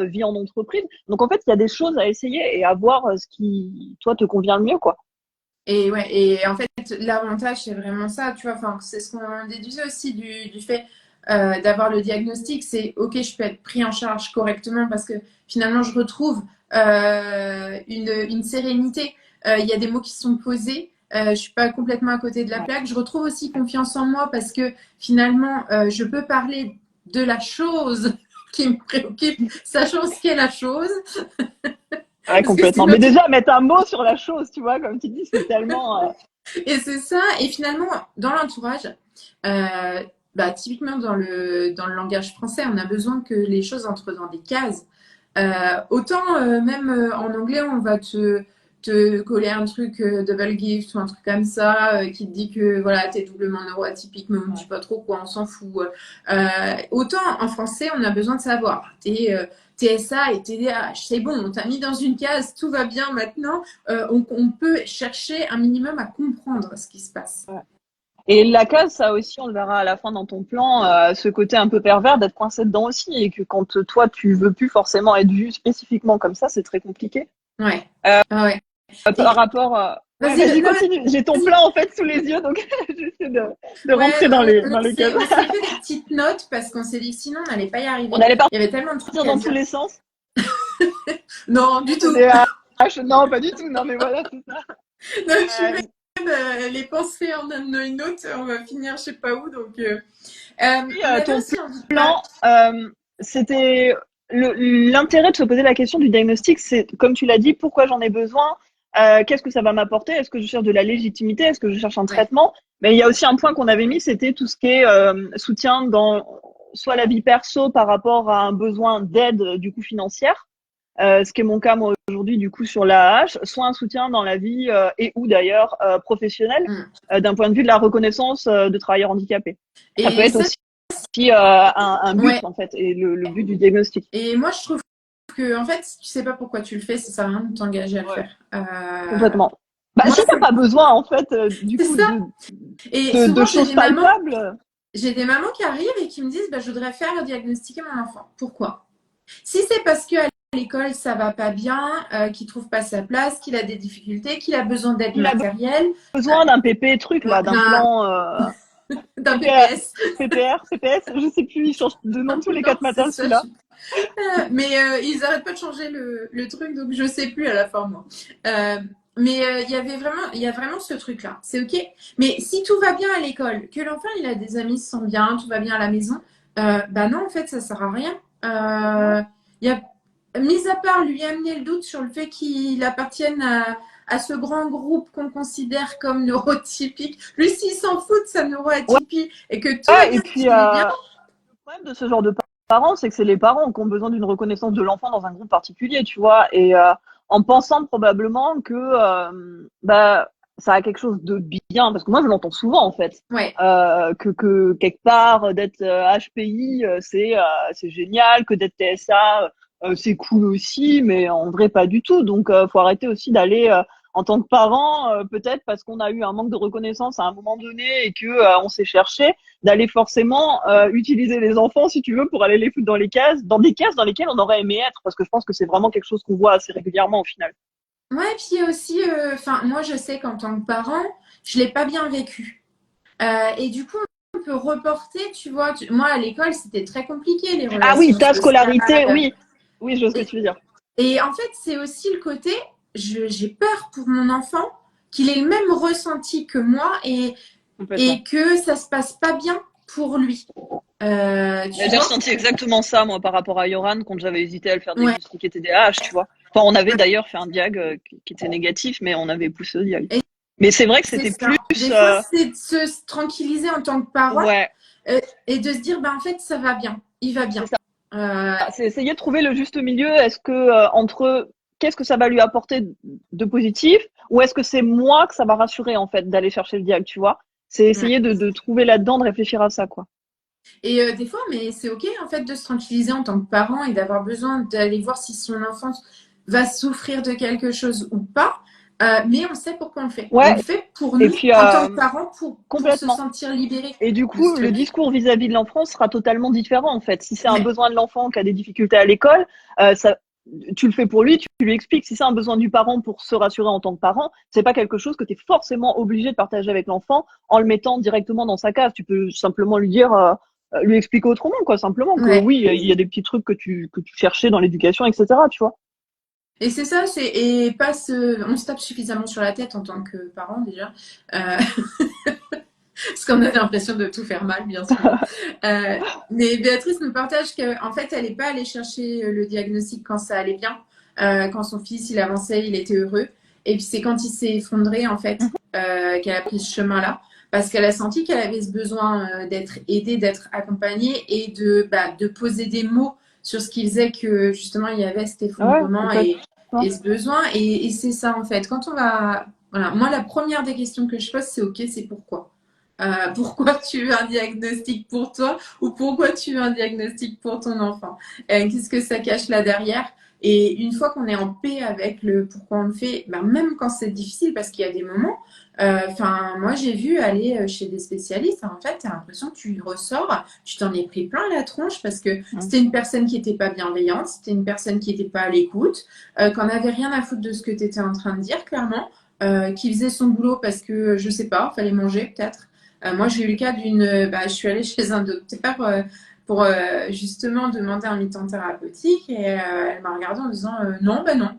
vie en entreprise. Donc en fait, il y a des choses à essayer et à voir ce qui, toi, te convient le mieux, quoi. Et ouais, et en fait, l'avantage, c'est vraiment ça, tu vois, enfin, c'est ce qu'on déduisait aussi du fait d'avoir le diagnostic, c'est ok, je peux être pris en charge correctement parce que finalement, je retrouve une sérénité. Il y a des mots qui sont posés. Je suis pas complètement à côté de la plaque. Je retrouve aussi confiance en moi parce que finalement, je peux parler de la chose qui me préoccupe, sachant ce qu'est la chose. Ouais, Parce que complètement. sinon, Mais déjà, mettre un mot sur la chose, tu vois, comme tu dis, c'est tellement. et c'est ça. Et finalement, dans l'entourage, typiquement dans le langage français, on a besoin que les choses entrent dans des cases. Autant même en anglais, on va te coller un truc double gift ou un truc comme ça qui te dit que voilà, t'es doublement neuroatypique, mais on ne dit pas trop quoi, on s'en fout. Autant en français, on a besoin de savoir. T'es TSA et TDAH, c'est bon, on t'a mis dans une case, tout va bien maintenant. On peut chercher un minimum à comprendre ce qui se passe. Ouais. Et la case, ça aussi, on le verra à la fin dans ton plan, ce côté un peu pervers d'être coincé dedans aussi, et que quand toi, tu veux plus forcément être vu spécifiquement comme ça, c'est très compliqué. Ouais. Euh, Ah ouais. Par Et rapport ouais, vas-y, vas-y, non, continue. J'ai ton plan, en fait, sous les yeux, donc j'essaie de ouais, rentrer dans les cases. on s'est fait des petites notes parce qu'on s'est dit que sinon on n'allait pas y On arriver. allait Il y avait tellement de trucs partir à dans tous dire. les sens. Non, du tout. TDAH, non, pas du tout. Non, mais voilà, c'est ça. Non, puis Euh, même les pensées en un une autre, on va finir je sais pas où. Donc, oui, on avait ton aussi envie de parler. plan, c'était l'intérêt de se poser la question du diagnostic, c'est, comme tu l'as dit, pourquoi j'en ai besoin, qu'est-ce que ça va m'apporter, est-ce que je cherche de la légitimité, est-ce que je cherche un Ouais. traitement. Mais il y a aussi un point qu'on avait mis, c'était tout ce qui est soutien dans soit la vie perso par rapport à un besoin d'aide du coup financière, ce qui est mon cas moi aujourd'hui du coup sur l'AH, soit un soutien dans la vie et ou d'ailleurs professionnelle, Mm. d'un point de vue de la reconnaissance de travailleurs handicapés. Ça peut Et être ça, aussi un but ouais. en fait et le but du diagnostic. Et moi, je trouve que en fait, si tu sais pas pourquoi tu le fais, ça sert à rien de t'engager à le Ouais. faire. Complètement. Bah Moi, si t'as pas besoin en fait du c'est coup ça. Et de souvent, choses palpables. j'ai des mamans qui arrivent et qui me disent bah, je voudrais faire diagnostiquer mon enfant. Pourquoi? Si c'est parce qu'à l'école ça va pas bien, qu'il trouve pas sa place, qu'il a des difficultés, qu'il a besoin d'aide Il a matérielle, besoin d'un PP truc là, d'un d'un plan PPR, PPS. PPS, je sais plus, il change de nom tous les Non, quatre c'est matins ça. celui-là. Mais ils arrêtent pas de changer le truc, donc je sais plus à la fin moi. Il y a vraiment ce truc-là. C'est ok. Mais si tout va bien à l'école, que l'enfant il a des amis, se sent bien, tout va bien à la maison, bah non en fait ça sert à rien. Il y a mis à part lui amener le doute sur le fait qu'il appartienne à ce grand groupe qu'on considère comme neurotypique. Lui, s'il s'en fout de sa Ouais, neuroatypie et que tout va et bien, puis qu'il est bien, le problème de ce genre de parents, c'est que c'est les parents qui ont besoin d'une reconnaissance de l'enfant dans un groupe particulier, tu vois, et en pensant probablement que bah ça a quelque chose de bien, parce que moi je l'entends souvent en fait, ouais. que quelque part d'être HPI c'est génial, que d'être TSA c'est cool aussi, mais en vrai pas du tout. Donc faut arrêter aussi d'aller en tant que parent, peut-être parce qu'on a eu un manque de reconnaissance à un moment donné et que on s'est cherché, d'aller forcément utiliser les enfants, si tu veux, pour aller les foutre dans les cases, dans des cases dans lesquelles on aurait aimé être, parce que je pense que c'est vraiment quelque chose qu'on voit assez régulièrement au final. Ouais, puis il y a aussi, enfin, moi je sais qu'en tant que parent, je l'ai pas bien vécu. Et du coup, on peut reporter, tu vois. Moi, à l'école, c'était très compliqué, les Ah oui, relations ta sociales. scolarité, oui. Oui, je vois ce que Et, tu veux dire. et en fait, c'est aussi le côté, j'ai peur pour mon enfant qu'il ait le même ressenti que moi Complètement. et que ça se passe pas bien pour lui. Tu J'ai vois? ressenti exactement ça, moi, par rapport à Yoran, quand j'avais hésité à le faire Ouais. diagnostiquer TDAH, tu vois. Enfin, on avait d'ailleurs fait un diag qui était négatif, mais on avait poussé au diag. Et Mais c'est vrai que c'est c'était plus... ça. Des fois, c'est de se tranquilliser en tant que parent ouais, et de se dire, bah, en fait, ça va bien. Il va c'est bien. ça. Euh, C'est essayer de trouver le juste milieu. Est-ce que entre qu'est-ce que ça va lui apporter de positif, ou est-ce que c'est moi que ça va rassurer en fait d'aller chercher le diag, tu vois? C'est essayer de trouver là-dedans, de réfléchir à ça, quoi. Et des fois, mais c'est ok en fait de se tranquilliser en tant que parent et d'avoir besoin d'aller voir si son enfant va souffrir de quelque chose ou pas. Mais on sait pourquoi on le fait. On Ouais, le fait pour et nous puis en tant que parents pour se complètement. sentir libérés Et du de ce coup, le truc. discours vis-à-vis de l'enfant sera totalement différent en fait. Si c'est un Ouais. besoin de l'enfant qui a des difficultés à l'école, ça, tu le fais pour lui, tu lui expliques. Si c'est un besoin du parent pour se rassurer en tant que parent, c'est pas quelque chose que tu es forcément obligé de partager avec l'enfant en le mettant directement dans sa case. Tu peux simplement lui dire, lui expliquer autrement, quoi, simplement que Ouais. oui, il y a des petits trucs que tu cherchais dans l'éducation, etc. Tu vois. Et c'est ça, on se tape suffisamment sur la tête en tant que parent déjà. Euh, Parce qu'on a l'impression de tout faire mal, bien souvent. Euh, mais Béatrice nous partage qu'en fait, elle n'est pas allée chercher le diagnostic quand ça allait bien, quand son fils il avançait, il était heureux. Et puis c'est quand il s'est effondré, en fait, qu'elle a pris ce chemin-là. Parce qu'elle a senti qu'elle avait ce besoin d'être aidée, d'être accompagnée et de poser des mots sur ce qui faisait que justement il y avait cet Ouais, effondrement complètement. et ce besoin. Et c'est ça, en fait. Quand on va. Voilà, moi, la première des questions que je pose, c'est OK, c'est pourquoi. Pourquoi tu veux un diagnostic pour toi ou pourquoi tu veux un diagnostic pour ton enfant. Qu'est-ce que ça cache là derrière? Et une fois qu'on est en paix avec le pourquoi on le fait, ben même quand c'est difficile, parce qu'il y a des moments, moi j'ai vu aller chez des spécialistes, en fait, tu as l'impression que tu ressors, tu t'en es pris plein la tronche parce que c'était une personne qui n'était pas bienveillante, c'était une personne qui n'était pas à l'écoute, qu'on n'avait rien à foutre de ce que tu étais en train de dire, clairement, qui faisait son boulot parce que, je sais pas, fallait manger peut-être. Moi, j'ai eu le cas je suis allée chez un docteur pour justement demander un mi-temps thérapeutique et elle m'a regardée en disant non, ben non.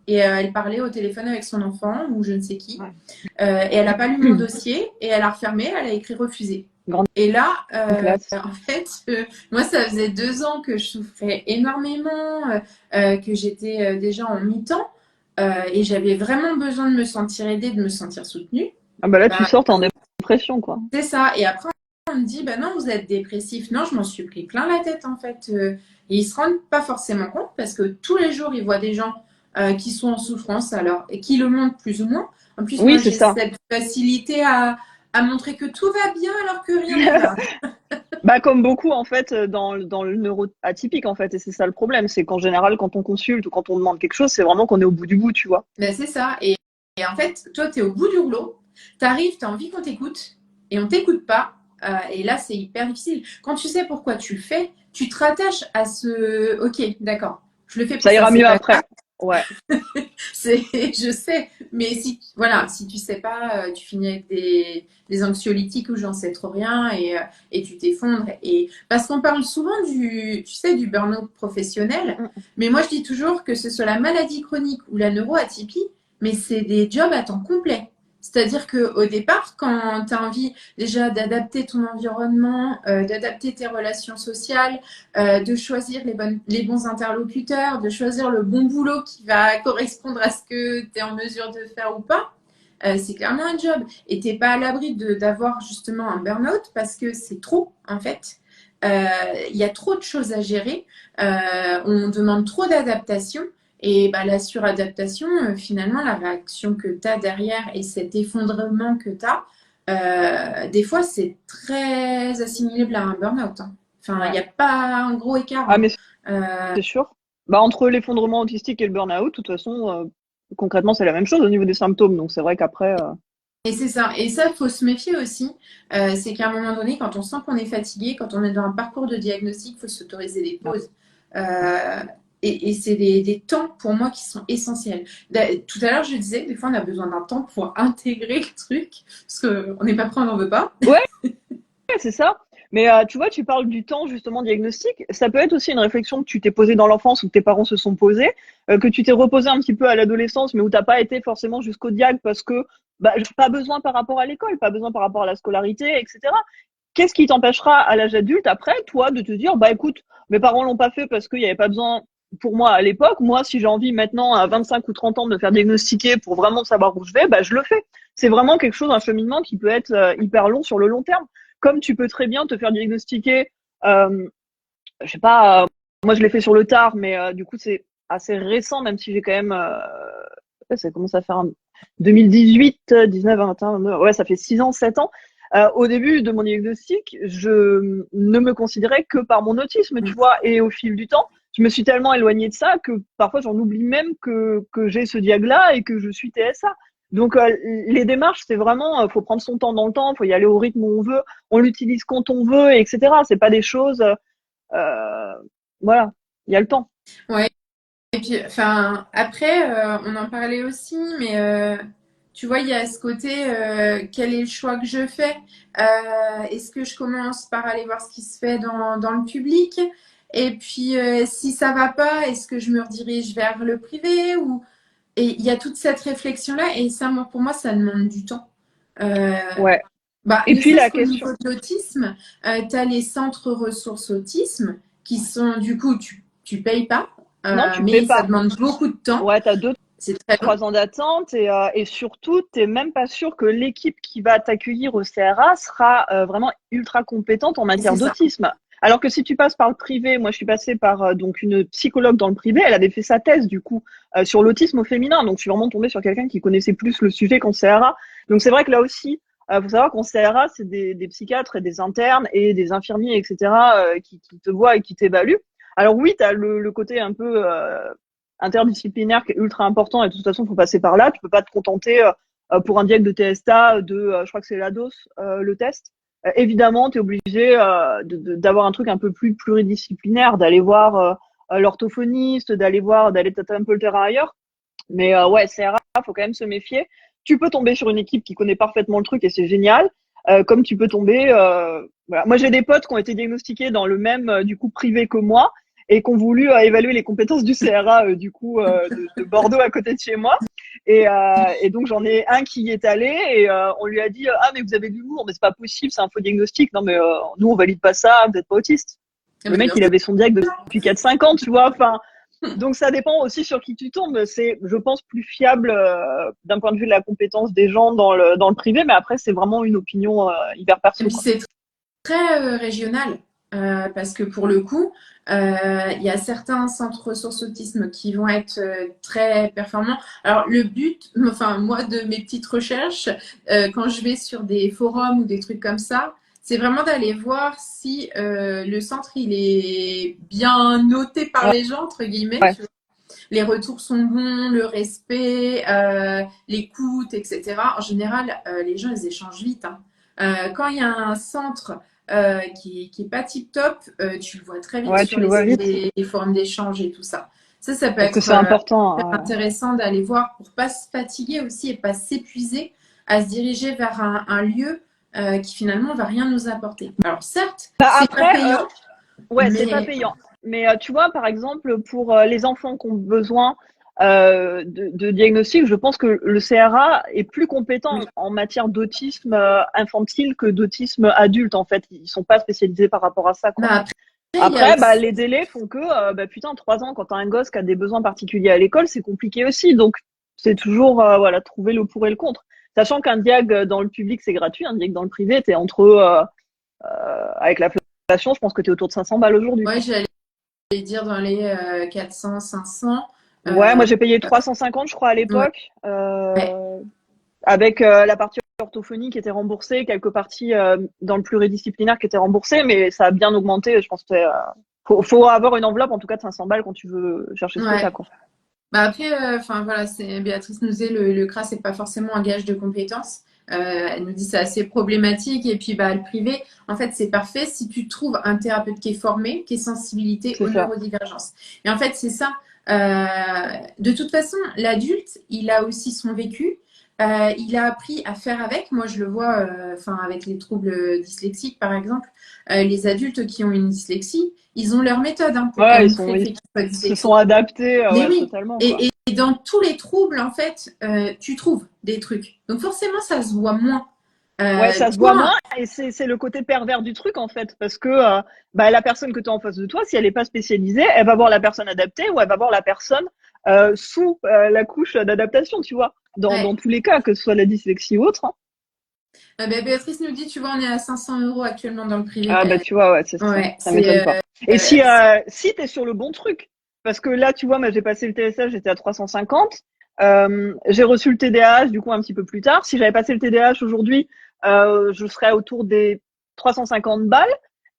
Et elle parlait au téléphone avec son enfant ou je ne sais qui. Ouais. Et elle n'a pas lu mon dossier et elle a refermé, elle a écrit refusé. Grande Et là, classe. en fait, moi, ça faisait 2 ans que je souffrais énormément, que j'étais déjà en mi-temps et j'avais vraiment besoin de me sentir aidée, de me sentir soutenue. Ah bah là, tu Bah, sors, t'es en dépression, quoi. c'est ça. Et après, on me dit, bah non, vous êtes dépressif. Non, je m'en suis pris plein la tête, en fait. Et ils se rendent pas forcément compte parce que tous les jours, ils voient des gens qui sont en souffrance, alors, et qui le montrent plus ou moins. En plus, Oui, moi, c'est j'ai ça. cette facilité à montrer que tout va bien alors que rien ne va. Bah, comme beaucoup, en fait, dans le neuroatypique, en fait. Et c'est ça le problème. C'est qu'en général, quand on consulte ou quand on demande quelque chose, c'est vraiment qu'on est au bout du bout, tu vois. Ben, c'est ça. Et en fait, toi, tu es au bout du rouleau. Tu arrives, tu as envie qu'on t'écoute et on t'écoute pas. Et là, c'est hyper difficile. Quand tu sais pourquoi tu le fais, tu te rattaches à ce OK, d'accord, je le fais pour Ça ça, ira c'est mieux pas grave. après. Ouais. Je sais, mais si tu sais pas, tu finis avec des anxiolytiques où j'en sais trop rien et tu t'effondres. Et parce qu'on parle souvent du burn-out professionnel, Mm. mais moi je dis toujours que ce soit la maladie chronique ou la neuroatypie, mais c'est des jobs à temps complet. C'est-à-dire qu'au départ, quand tu as envie déjà d'adapter ton environnement, d'adapter tes relations sociales, de choisir les bons interlocuteurs, de choisir le bon boulot qui va correspondre à ce que tu es en mesure de faire ou pas. C'est clairement un job. Et tu n'es pas à l'abri d'avoir justement un burn-out parce que c'est trop, en fait. Il y a trop de choses à gérer. On demande trop d'adaptation. Et bah, la suradaptation, finalement, la réaction que tu as derrière et cet effondrement que tu as, des fois, c'est très assimilable à un burn-out, hein. Enfin, il Ouais. n'y a pas un gros écart, Ah, hein. mais c'est sûr. Bah, entre l'effondrement autistique et le burn-out, de toute façon, concrètement, c'est la même chose au niveau des symptômes. Donc, c'est vrai qu'après, Et c'est ça. Et ça, il faut se méfier aussi. C'est qu'à un moment donné, quand on sent qu'on est fatigué, quand on est dans un parcours de diagnostic, il faut s'autoriser des pauses. Euh, et c'est des temps pour moi qui sont essentiels. Tout à l'heure, je disais, des fois, on a besoin d'un temps pour intégrer le truc, parce qu'on n'est pas prêt, on n'en veut pas. ouais, c'est ça. Mais tu vois, tu parles du temps justement diagnostic. Ça peut être aussi une réflexion que tu t'es posée dans l'enfance ou que tes parents se sont posés, que tu t'es reposé un petit peu à l'adolescence, mais où t'as pas été forcément jusqu'au diag parce que bah, pas besoin par rapport à l'école, pas besoin par rapport à la scolarité, etc. Qu'est-ce qui t'empêchera à l'âge adulte après, toi, de te dire, bah écoute, mes parents l'ont pas fait parce qu'il n'y avait pas besoin pour moi à l'époque. Moi, si j'ai envie maintenant à 25 ou 30 ans de me faire diagnostiquer pour vraiment savoir où je vais, bah je le fais. C'est vraiment quelque chose, un cheminement qui peut être hyper long sur le long terme. Comme tu peux très bien te faire diagnostiquer, je sais pas, moi je l'ai fait sur le tard, mais du coup c'est assez récent, même si j'ai quand même, ça commence à faire 2018, 19, 21, ouais, ça fait 6 ans, 7 ans. Au début de mon diagnostic, je ne me considérais que par mon autisme, tu vois, et au fil du temps, je me suis tellement éloignée de ça que parfois j'en oublie même que j'ai ce diag-là et que je suis TSA. Donc les démarches, c'est vraiment, faut prendre son temps dans le temps, faut y aller au rythme où on veut, on l'utilise quand on veut, etc. C'est pas des choses, voilà, il y a le temps. Ouais. Et puis, enfin, après, on en parlait aussi, mais tu vois, il y a ce côté, quel est le choix que je fais? Est-ce que je commence par aller voir ce qui se fait dans le public? Et puis, si ça va pas, est-ce que je me redirige vers le privé ou... Et il y a toute cette réflexion-là, et ça, moi, pour moi, ça demande du temps. Euh, Ouais. Bah, Et ne puis serait-ce la qu'au question, niveau de l'autisme, tu as les centres ressources autisme qui sont, du coup, tu payes pas, non, tu paies mais ça pas. demande beaucoup de temps. Ouais, t'as deux, C'est très long. 3 ans d'attente et surtout, t'es même pas sûr que l'équipe qui va t'accueillir au CRA sera vraiment ultra compétente en matière C'est ça. d'autisme. Alors que si tu passes par le privé, moi je suis passée par donc une psychologue dans le privé, elle avait fait sa thèse du coup sur l'autisme au féminin, donc je suis vraiment tombée sur quelqu'un qui connaissait plus le sujet qu'en CRA. Donc c'est vrai que là aussi, faut savoir qu'en CRA, c'est des psychiatres et des internes et des infirmiers, etc., qui te voient et qui t'évaluent. Alors oui, tu as le côté un peu interdisciplinaire qui est ultra important et de toute façon, il faut passer par là. Tu peux pas te contenter pour un diag de TSA je crois que c'est l'ADOS, le test. Évidemment, tu es obligé d'avoir un truc un peu plus pluridisciplinaire, d'aller voir l'orthophoniste, d'aller tâter un peu le terrain ailleurs. Mais ouais, CRA, faut quand même se méfier. Tu peux tomber sur une équipe qui connaît parfaitement le truc et c'est génial. Comme tu peux tomber, voilà. Moi j'ai des potes qui ont été diagnostiqués dans le même du coup privé que moi et qui ont voulu évaluer les compétences du CRA du coup de Bordeaux à côté de chez moi. Et donc j'en ai un qui y est allé et on lui a dit ah mais vous avez de l'humour mais c'est pas possible, c'est un faux diagnostic. Non mais nous on valide pas ça, vous êtes pas autiste. Ah, Le mais mec bien il sûr. avait son diag depuis 4-5 ans, tu vois. Enfin donc ça dépend aussi sur qui tu tombes. C'est, je pense, plus fiable d'un point de vue de la compétence des gens dans le privé, mais après c'est vraiment une opinion hyper Et perso, puis quoi. c'est très régional, parce que pour le coup, il y a certains centres ressources autisme qui vont être très performants. Alors le but, enfin moi de mes petites recherches, quand je vais sur des forums ou des trucs comme ça, c'est vraiment d'aller voir si le centre il est bien noté par Ouais, les gens entre guillemets. ouais, Tu vois. Les retours sont bons, le respect, l'écoute, etc. En général, les gens ils échangent vite. Hein. Quand il y a un centre qui est pas tip top, tu le vois très vite ouais, sur tu le vois vite les forums d'échange et tout ça. Ça peut parce que être c'est important. très intéressant d'aller voir pour pas se fatiguer aussi et pas s'épuiser à se diriger vers un lieu qui finalement va rien nous apporter. Alors certes, Bah, c'est pas après, payant, ouais, c'est pas mais payant. Mais tu vois, par exemple, pour les enfants qui ont besoin de diagnostic, je pense que le CRA est plus compétent oui. en matière d'autisme infantile que d'autisme adulte. En fait, ils sont pas spécialisés par rapport à ça, quoi. Bah, après, il y a Après, bah, aussi les délais font que, bah, putain, 3 ans, quand t'as un gosse qui a des besoins particuliers à l'école, c'est compliqué aussi. Donc, c'est toujours, voilà, trouver le pour et le contre. Sachant qu'un diag dans le public, c'est gratuit. Un diag dans le privé, t'es entre, avec l'inflation, je pense que t'es autour de 500 balles aujourd'hui, ouais, quoi. j'allais dire dans les 400, 500. Ouais, Euh, moi, j'ai payé 350, je crois, à ouais, l'époque, ouais. avec la partie orthophonie qui était remboursée, quelques parties dans le pluridisciplinaire qui étaient remboursées, mais ça a bien augmenté. Je pense que faut avoir une enveloppe, en tout cas, de 500 balles quand tu veux chercher ce que Ouais. t'as, quoi. Bah après, enfin voilà, c'est Béatrice nous disait le CRA c'est pas forcément un gage de compétences. Elle nous dit c'est assez problématique et puis bah le privé, en fait c'est parfait si tu trouves un thérapeute qui est formé, qui est sensibilité C'est aux ça. neurodivergences. Et en fait c'est ça. De toute façon, l'adulte, il a aussi son vécu. Il a appris à faire avec. Moi, je le vois, enfin, avec les troubles dyslexiques, par exemple, les adultes qui ont une dyslexie, ils ont leur méthode hein, pour Ouais, camoufler le ils fait qu'ils soient se sont dyslexiques. adaptés, Mais ouais, oui, totalement, quoi. et dans tous les troubles, en fait, tu trouves des trucs. Donc forcément, ça se voit moins. Ouais, ça se voit Toi, moins et c'est le côté pervers du truc en fait parce que bah, la personne que tu as en face de toi, si elle n'est pas spécialisée, elle va voir la personne adaptée ou elle va voir la personne sous la couche d'adaptation, tu vois. Dans ouais. tous les cas, que ce soit la dyslexie ou autre. Hein. Ben, Béatrice nous dit, tu vois, on est à 500 euros actuellement dans le privé. Ah bah tu vois, ouais, Ouais, ça m'étonne pas. Et si tu es sur le bon truc, parce que là, tu vois, moi, j'ai passé le TSA, j'étais à 350. J'ai reçu le TDAH, du coup, un petit peu plus tard. Si j'avais passé le TDAH aujourd'hui, je serais autour des 350 balles.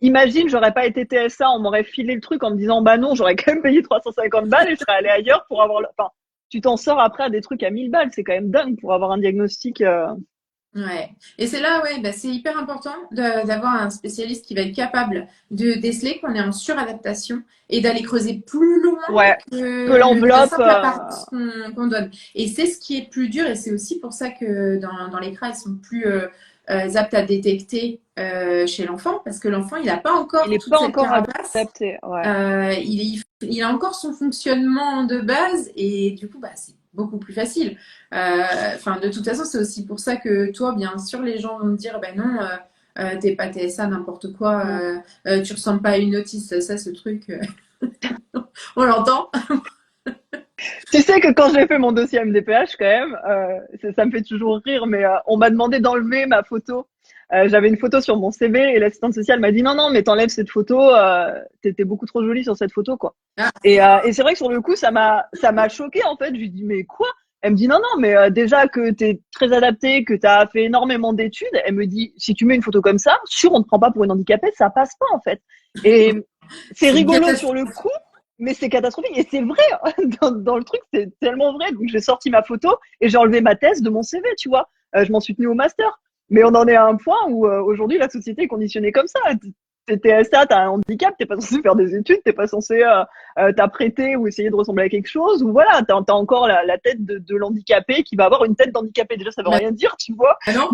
Imagine, j'aurais pas été TSA, on m'aurait filé le truc en me disant, bah non, j'aurais quand même payé 350 balles et je serais allé ailleurs pour avoir enfin, tu t'en sors après à des trucs à 1000 balles. C'est quand même dingue pour avoir un diagnostic. Ouais. Et c'est là, ouais, bah, c'est hyper important d'avoir un spécialiste qui va être capable de déceler qu'on est en suradaptation et d'aller creuser plus loin Ouais. Que que la l'enveloppe, simple apparence qu'on donne. Et c'est ce qui est plus dur et c'est aussi pour ça que dans les CRA, ils sont plus aptes à détecter chez l'enfant parce que l'enfant, il n'a pas il encore est toute pas cette encore carapace. adapté. Ouais. Il a encore son fonctionnement de base et du coup, bah, c'est beaucoup plus facile. Enfin, de toute façon, c'est aussi pour ça que toi, bien sûr, les gens vont te dire, ben non, t'es pas TSA, n'importe quoi, Mm. tu ressembles pas à une autiste, ça, ce truc, on l'entend. Tu sais que quand j'ai fait mon dossier MDPH, quand même, ça me fait toujours rire, mais on m'a demandé d'enlever ma photo. J'avais une photo sur mon CV et l'assistante sociale m'a dit non, non, mais t'enlèves cette photo, t'étais beaucoup trop jolie sur cette photo, quoi. Ah, Et c'est vrai que sur le coup, ça m'a choqué en fait. Je lui dis mais quoi? Elle me dit non, non, mais déjà que t'es très adaptée, que t'as fait énormément d'études. Elle me dit si tu mets une photo comme ça, sûr, on te prend pas pour une handicapée, ça passe pas en fait. Et c'est c'est une rigolo sur le catastrophe. coup, mais c'est catastrophique. Et c'est vrai, dans le truc, c'est tellement vrai. Donc j'ai sorti ma photo et j'ai enlevé ma thèse de mon CV, tu vois. Je m'en suis tenue au master. Mais on en est à un point où aujourd'hui la société est conditionnée comme ça. T'es TSA, t'as un handicap, t'es pas censé faire des études, t'es pas censé t'apprêter ou essayer de ressembler à quelque chose. Ou voilà, t'as encore la tête de l'handicapé qui va avoir une tête d'handicapé. Déjà, ça veut Bah, rien dire, tu vois. non,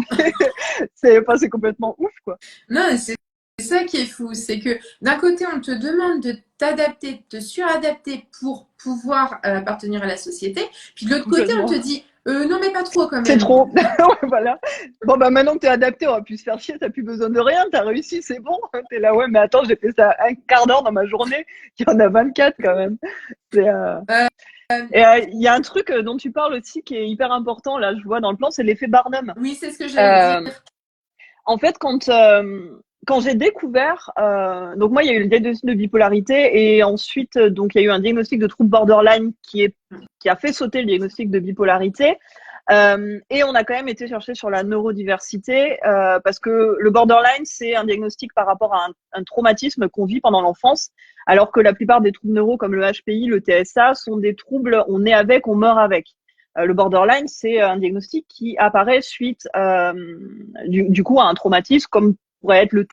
C'est complètement ouf, quoi. non, c'est ça qui est fou, c'est que d'un côté, on te demande de t'adapter, de te suradapter pour pouvoir appartenir à la société, puis de l'autre côté, on te Complètement. dit non, mais pas trop quand C'est même. trop. Voilà. Bon, bah, maintenant que t'es adapté, on va plus se faire chier, t'as plus besoin de rien, t'as réussi, c'est bon. T'es là, ouais, mais attends, j'ai fait ça un quart d'heure dans ma journée. Il y en a 24 quand même. C'est, Euh, Et il y a un truc dont tu parles aussi qui est hyper important, là, je vois dans le plan, c'est l'effet Barnum. oui, c'est ce que j'allais dire. Euh, En fait, quand j'ai découvert, donc moi, il y a eu le diagnostic de bipolarité et ensuite, donc il y a eu un diagnostic de trouble borderline qui a fait sauter le diagnostic de bipolarité. Et on a quand même été chercher sur la neurodiversité parce que le borderline, c'est un diagnostic par rapport à un traumatisme qu'on vit pendant l'enfance, alors que la plupart des troubles neuro comme le HPI, le TSA, sont des troubles, on est avec, on meurt avec. Le borderline, c'est un diagnostic qui apparaît suite du coup à un traumatisme comme pourrait être le.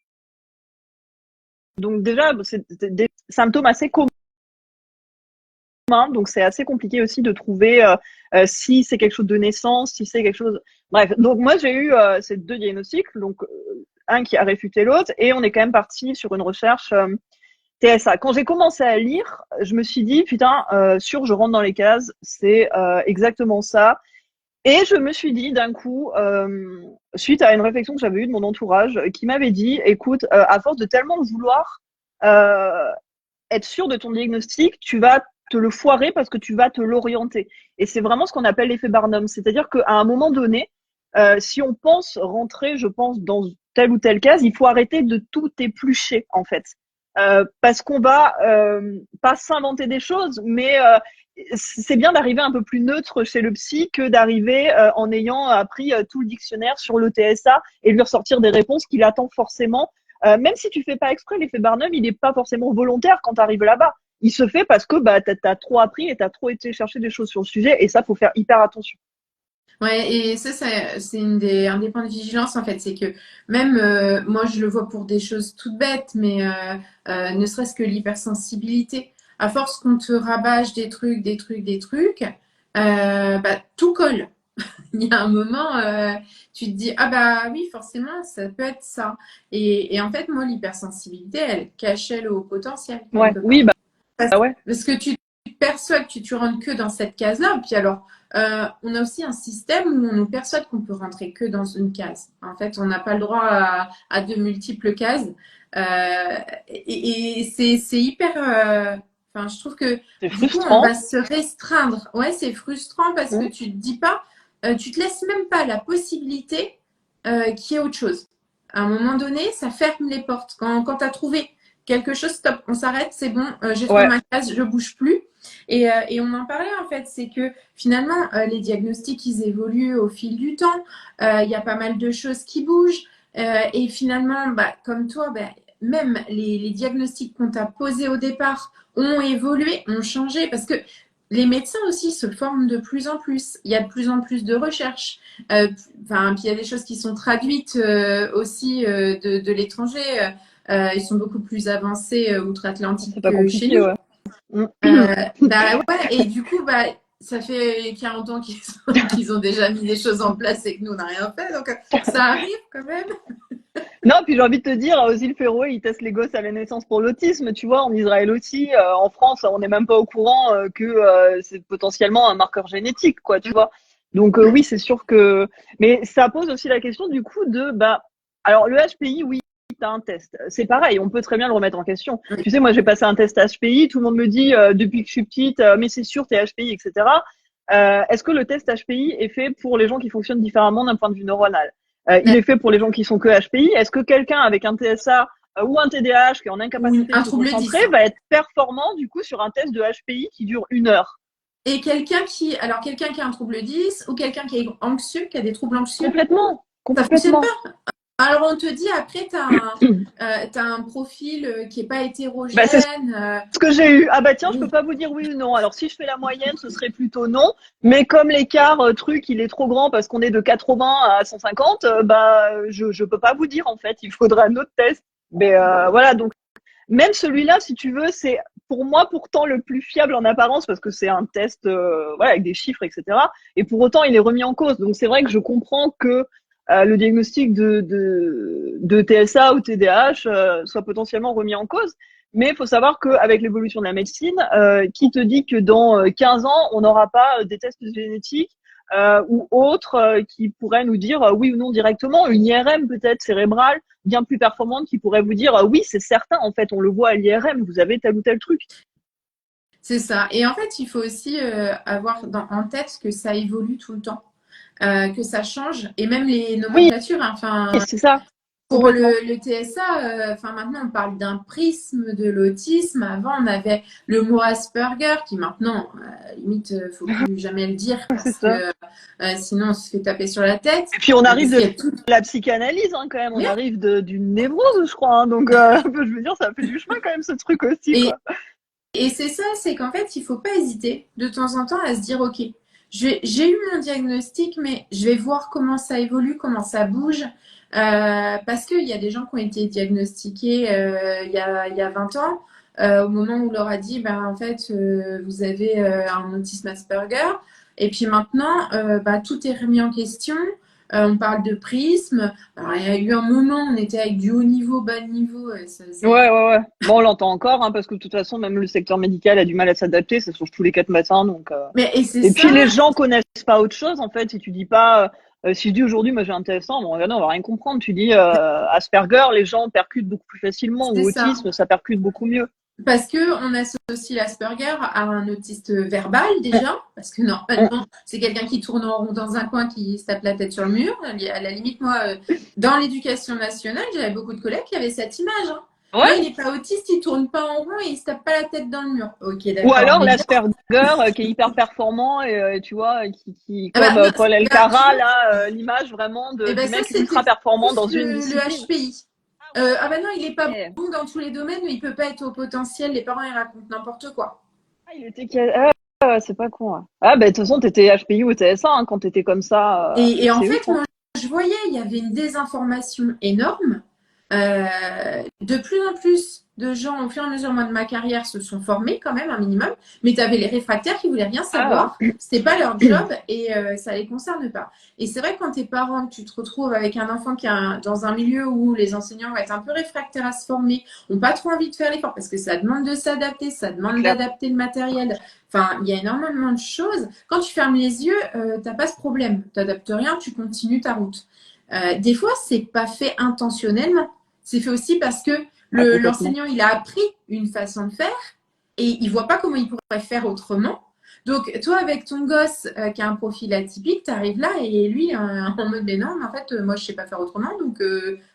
Donc déjà, c'est des symptômes assez communs. Donc c'est assez compliqué aussi de trouver si c'est quelque chose de naissance, si c'est quelque chose. Bref, donc moi j'ai eu ces deux diagnostics, donc un qui a réfuté l'autre, et on est quand même parti sur une recherche TSA. Quand j'ai commencé à lire, je me suis dit putain, sûr, je rentre dans les cases, c'est exactement ça. Et je me suis dit d'un coup, suite à une réflexion que j'avais eue de mon entourage, qui m'avait dit, écoute, à force de tellement vouloir euh, être sûr de ton diagnostic, tu vas te le foirer parce que tu vas te l'orienter. Et c'est vraiment ce qu'on appelle l'effet Barnum. C'est-à-dire qu'à un moment donné, si on pense rentrer, je pense, dans telle ou telle case, il faut arrêter de tout éplucher, en fait. Parce qu'on va pas s'inventer des choses, mais c'est bien d'arriver un peu plus neutre chez le psy que d'arriver en ayant appris tout le dictionnaire sur le TSA et lui ressortir des réponses qu'il attend forcément. Même si tu fais pas exprès, l'effet Barnum, il n'est pas forcément volontaire quand tu arrives là-bas. Il se fait parce que bah, tu as trop appris et tu as trop été chercher des choses sur le sujet et ça, faut faire hyper attention. Ouais, et ça, c'est un des points de vigilance en fait, c'est que même moi je le vois pour des choses toutes bêtes, mais ne serait-ce que l'hypersensibilité, à force qu'on te rabâche des trucs, bah, tout colle. Il y a un moment, tu te dis, ah bah oui, forcément, ça peut être ça. Et en fait, moi, l'hypersensibilité, elle cachait le haut potentiel Ouais, quelque oui, part. bah ouais. Parce que tu perçois que tu rentres que dans cette case-là. Puis alors, on a aussi un système où on nous persuade qu'on peut rentrer que dans une case. En fait, on n'a pas le droit à de multiples cases. C'est hyper. Enfin, je trouve que C'est du coup, on frustrant. va se restreindre. Ouais, c'est frustrant parce que Mmh. tu te dis pas, tu te laisses même pas la possibilité qu'il y ait autre chose. À un moment donné, ça ferme les portes. Quand tu as trouvé quelque chose, stop, on s'arrête, c'est bon, j'ai trouvé Ouais, ma case, je bouge plus. Et on en parlait en fait, c'est que finalement, les diagnostics, ils évoluent au fil du temps. Il y a pas mal de choses qui bougent. Et finalement, bah, comme toi, bah, même les diagnostics qu'on t'a posés au départ ont évolué, ont changé, parce que les médecins aussi se forment de plus en plus. Il y a de plus en plus de recherches. Enfin, puis il y a des choses qui sont traduites aussi de l'étranger. Ils sont beaucoup plus avancés c'est outre-Atlantique pas que chez compliqué, nous. ouais. Mm. Bah ouais, et du coup, bah, ça fait 40 ans qu'ils ont déjà mis des choses en place et que nous, on n'a rien fait. Donc, ça arrive quand même. Non, puis j'ai envie de te dire, aux îles Féroé, ils testent les gosses à la naissance pour l'autisme, tu vois, en Israël aussi, en France, on n'est même pas au courant que c'est potentiellement un marqueur génétique, quoi, tu vois. Donc oui, c'est sûr que... Mais ça pose aussi la question du coup de... Bah, alors le HPI, oui, t'as un test. C'est pareil, on peut très bien le remettre en question. Tu sais, moi j'ai passé un test HPI, tout le monde me dit depuis que je suis petite, mais c'est sûr, t'es HPI, etc. Est-ce que le test HPI est fait pour les gens qui fonctionnent différemment d'un point de vue neuronal? Il est fait pour les gens qui sont que HPI. Est-ce que quelqu'un avec un TSA ou un TDAH qui est en Ou incapacité de un se trouble 10. concentrer va être performant du coup sur un test de HPI qui dure 1 heure? Et quelqu'un qui a un trouble 10 ou quelqu'un qui est anxieux, qui a des troubles anxieux, Complètement, ça fonctionne complètement. pas. Alors, on te dit, après, t'as un profil qui est pas Bah, c'est hétérogène. ce que j'ai eu. Ah bah tiens, je peux Oui. pas vous dire oui ou non. Alors si je fais la moyenne, ce serait plutôt non. Mais comme l'écart truc, il est trop grand parce qu'on est de 80 à 150, bah je peux pas vous dire en fait. Il faudra un autre test. Mais voilà, donc même celui-là, si tu veux, c'est pour moi pourtant le plus fiable en apparence parce que c'est un test voilà, avec des chiffres, etc. Et pour autant, il est remis en cause. Donc c'est vrai que je comprends que le diagnostic de TSA ou TDAH soit potentiellement remis en cause. Mais il faut savoir qu'avec l'évolution de la médecine, qui te dit que dans 15 ans, on n'aura pas des tests génétiques ou autres qui pourraient nous dire oui ou non directement, une IRM peut-être cérébrale bien plus performante qui pourrait vous dire oui, c'est certain, en fait, on le voit à l'IRM, vous avez tel ou tel truc. C'est ça. Et en fait, il faut aussi avoir en tête que ça évolue tout le temps, que ça change, et même les Oui, nomenclatures. Hein. Enfin, c'est ça, pour complètement. le TSA, enfin maintenant on parle d'un prisme de l'autisme. Avant on avait le mot Asperger qui maintenant, limite, faut plus jamais le dire C'est parce que ça. sinon on se fait taper sur la tête. Et puis on arrive Parce de qu'il y a tout. la psychanalyse quand même, on Oui. arrive d'une névrose, je crois. Donc je veux dire, ça fait du chemin quand même ce truc aussi, Et, quoi. et c'est ça, c'est qu'en fait il faut pas hésiter de temps en temps à se dire ok, j'ai eu mon diagnostic, mais je vais voir comment ça évolue, comment ça bouge. Parce qu'il y a des gens qui ont été diagnostiqués il y a 20 ans, au moment où on leur a dit, ben, en fait, vous avez un autisme Asperger. Et puis maintenant, bah, tout est remis en question. On parle de prisme. Alors, il y a eu un moment, on était avec du haut niveau, bas niveau. Ça faisait... Ouais, ouais, ouais. Bon, on l'entend encore, hein, parce que de toute façon, même le secteur médical a du mal à s'adapter, ça change tous les 4 matins, donc. Mais, et c'est Et ça. puis les gens connaissent pas autre chose, en fait. Si tu dis pas, si je dis aujourd'hui, moi j'ai un TS1, bon, regardez, on va rien comprendre. Tu dis Asperger, les gens percutent beaucoup plus facilement, C'est ou ça. autisme, ça percute beaucoup mieux. Parce que on associe l'Asperger à un autiste verbal Mm, déjà, parce que mm. normalement c'est quelqu'un qui tourne en rond dans un coin, qui se tape la tête sur le mur. À la limite, moi, dans l'éducation nationale, j'avais beaucoup de collègues qui avaient cette image. Hein. Non, il Ouais. n'est pas autiste, il tourne pas en rond et il se tape pas la tête dans le mur. Ok, Ou d'accord, alors mais bien. l'Asperger qui est hyper performant et tu vois, qui Ah bah, comme non, Paul tu Elkarat vois, là, l'image vraiment et ben du ça mec ultra c'était performant plus dans une le discipline. HPI. Ah bah non, il est pas Ouais. bon dans tous les domaines, mais il peut pas être au potentiel. Les parents ils racontent n'importe quoi. Ah, il était c'est pas con. Ouais. Ah bah de toute façon t'étais HPI ou TSA hein, quand t'étais comme ça, Et en c'est ouf fait, hein. moi, je voyais, il y avait une désinformation énorme. De plus en plus de gens, au fur et à mesure moi, de ma carrière, se sont formés quand même un minimum, mais tu avais les réfractaires qui voulaient rien Ah savoir, c'était pas leur job et ça les concerne pas. Et c'est vrai que quand t'es parent, que tu te retrouves avec un enfant qui est dans un milieu où les enseignants vont être un peu réfractaires à se former, ont pas trop envie de faire l'effort parce que ça demande de s'adapter, ça c'est demande clair. d'adapter le matériel. Enfin, il y a énormément de choses. Quand tu fermes les yeux, t'as pas ce problème. Tu n'adaptes rien, tu continues ta route. Des fois, c'est pas fait intentionnellement. C'est fait aussi parce que Ah, complètement. l'enseignant, il a appris une façon de faire et il voit pas comment il pourrait faire autrement. Donc, toi, avec ton gosse qui a un profil atypique, tu arrives là et lui, en mode, mais non, mais en fait, moi, je sais pas faire autrement. Donc,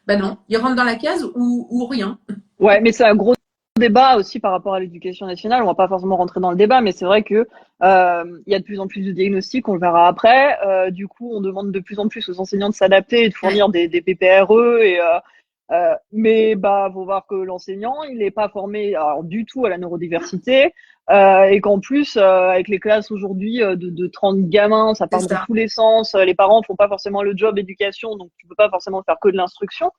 bah non, il rentre dans la case ou rien. Ouais, mais c'est un gros débat aussi par rapport à l'éducation nationale. On va pas forcément rentrer dans le débat, mais c'est vrai que il y a de plus en plus de diagnostics, on le verra après. Du coup, on demande de plus en plus aux enseignants de s'adapter et de Ouais, fournir des PPRE. Mais bah, faut voir que l'enseignant, il n'est pas formé alors, du tout à la neurodiversité. Et qu'en plus, avec les classes aujourd'hui de 30 gamins, ça c'est part dans ça. tous les sens. Les parents font pas forcément le job éducation, donc tu peux pas forcément faire que de l'instruction.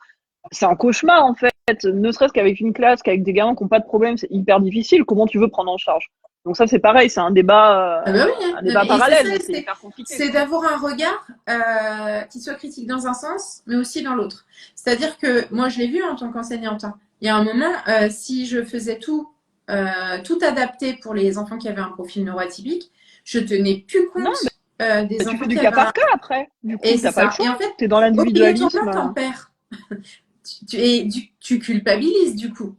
C'est un cauchemar en fait. Ne serait-ce qu'avec une classe, qu'avec des gamins qui n'ont pas de problème, c'est hyper difficile. Comment tu veux prendre en charge? Donc ça c'est pareil, c'est Ah bah oui, hein. un Non, débat mais- et c'est ça, parallèle, mais c'est hyper compliqué c'est quoi. d'avoir un regard qui soit critique dans un sens, mais aussi dans l'autre. C'est-à-dire que moi, je l'ai vu en tant qu'enseignante, hein. Il y a un moment, si je faisais tout adapté pour les enfants qui avaient un profil neuroatypique, je tenais plus Non, compte mais des tu fais enfants du qui cas avaient un... par cas après. Du Et coup, c'est t'as pas le ça. choix. Et en fait, T'es dans obligatoirement, l'individualisme. t'en perds. Tu culpabilises du coup.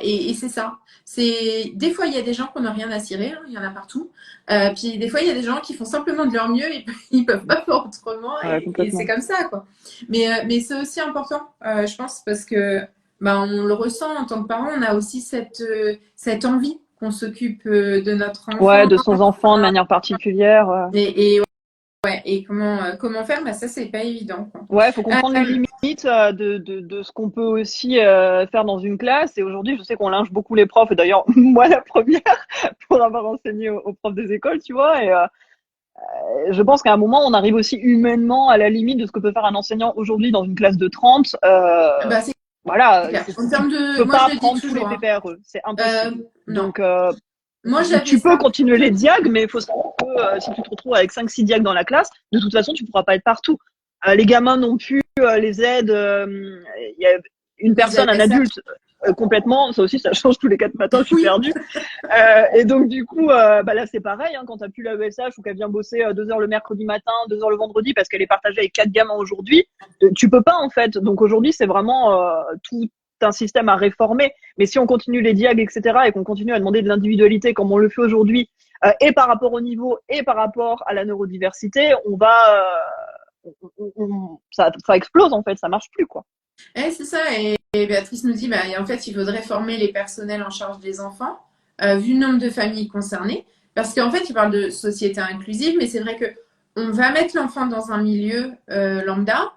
Et c'est ça. C'est des fois il y a des gens qui n'ont rien à cirer, hein, il y en a partout. Puis des fois il y a des gens qui font simplement de leur mieux, ils peuvent pas faire autrement Ouais, et c'est complètement. comme ça quoi. Mais c'est aussi important, je pense, parce que bah, on le ressent en tant que parent, on a aussi cette envie qu'on s'occupe de notre Ouais, enfant de son enfant de manière particulière. et ouais, et comment faire, bah ça c'est pas évident quoi. Ouais, faut comprendre les Euh, limites de ce qu'on peut aussi faire dans une classe. Et aujourd'hui, je sais qu'on linge beaucoup les profs. Et d'ailleurs, moi la première, pour avoir enseigné aux profs des écoles, tu vois. Je pense qu'à un moment, on arrive aussi humainement à la limite de ce que peut faire un enseignant aujourd'hui dans une classe de 30. bah c'est Voilà, clair. En tu termes de, peux moi pas je le dis apprendre tous les toujours, hein. PPRE, c'est Euh, impossible. non. Donc, Moi, j'avais tu peux ça continuer que. les diags, mais il faut savoir que si tu te retrouves avec 5-6 diags dans la classe, de toute façon, tu pourras pas être partout. Les gamins non plus, les aides, il y a une Ils personne, un avaient ça. adulte, complètement, ça aussi, ça change tous les 4 matins, je suis Oui. perdue. Et donc, du coup, bah là, c'est pareil, hein, quand t'as plus la ESH ou qu'elle vient bosser 2 heures le mercredi matin, 2 heures le vendredi, parce qu'elle est partagée avec 4 gamins aujourd'hui, tu peux pas, en fait. Donc, aujourd'hui, c'est vraiment tout un système à réformer. Mais si on continue les diags, etc., et qu'on continue à demander de l'individualité comme on le fait aujourd'hui, et par rapport au niveau, et par rapport à la neurodiversité, ça explose, en fait, ça marche plus, quoi. C'est ça. Et Béatrice nous dit, bah, en fait, il faudrait former les personnels en charge des enfants, vu le nombre de familles concernées. Parce qu'en fait, tu parles de société inclusive, mais c'est vrai que on va mettre l'enfant dans un milieu lambda,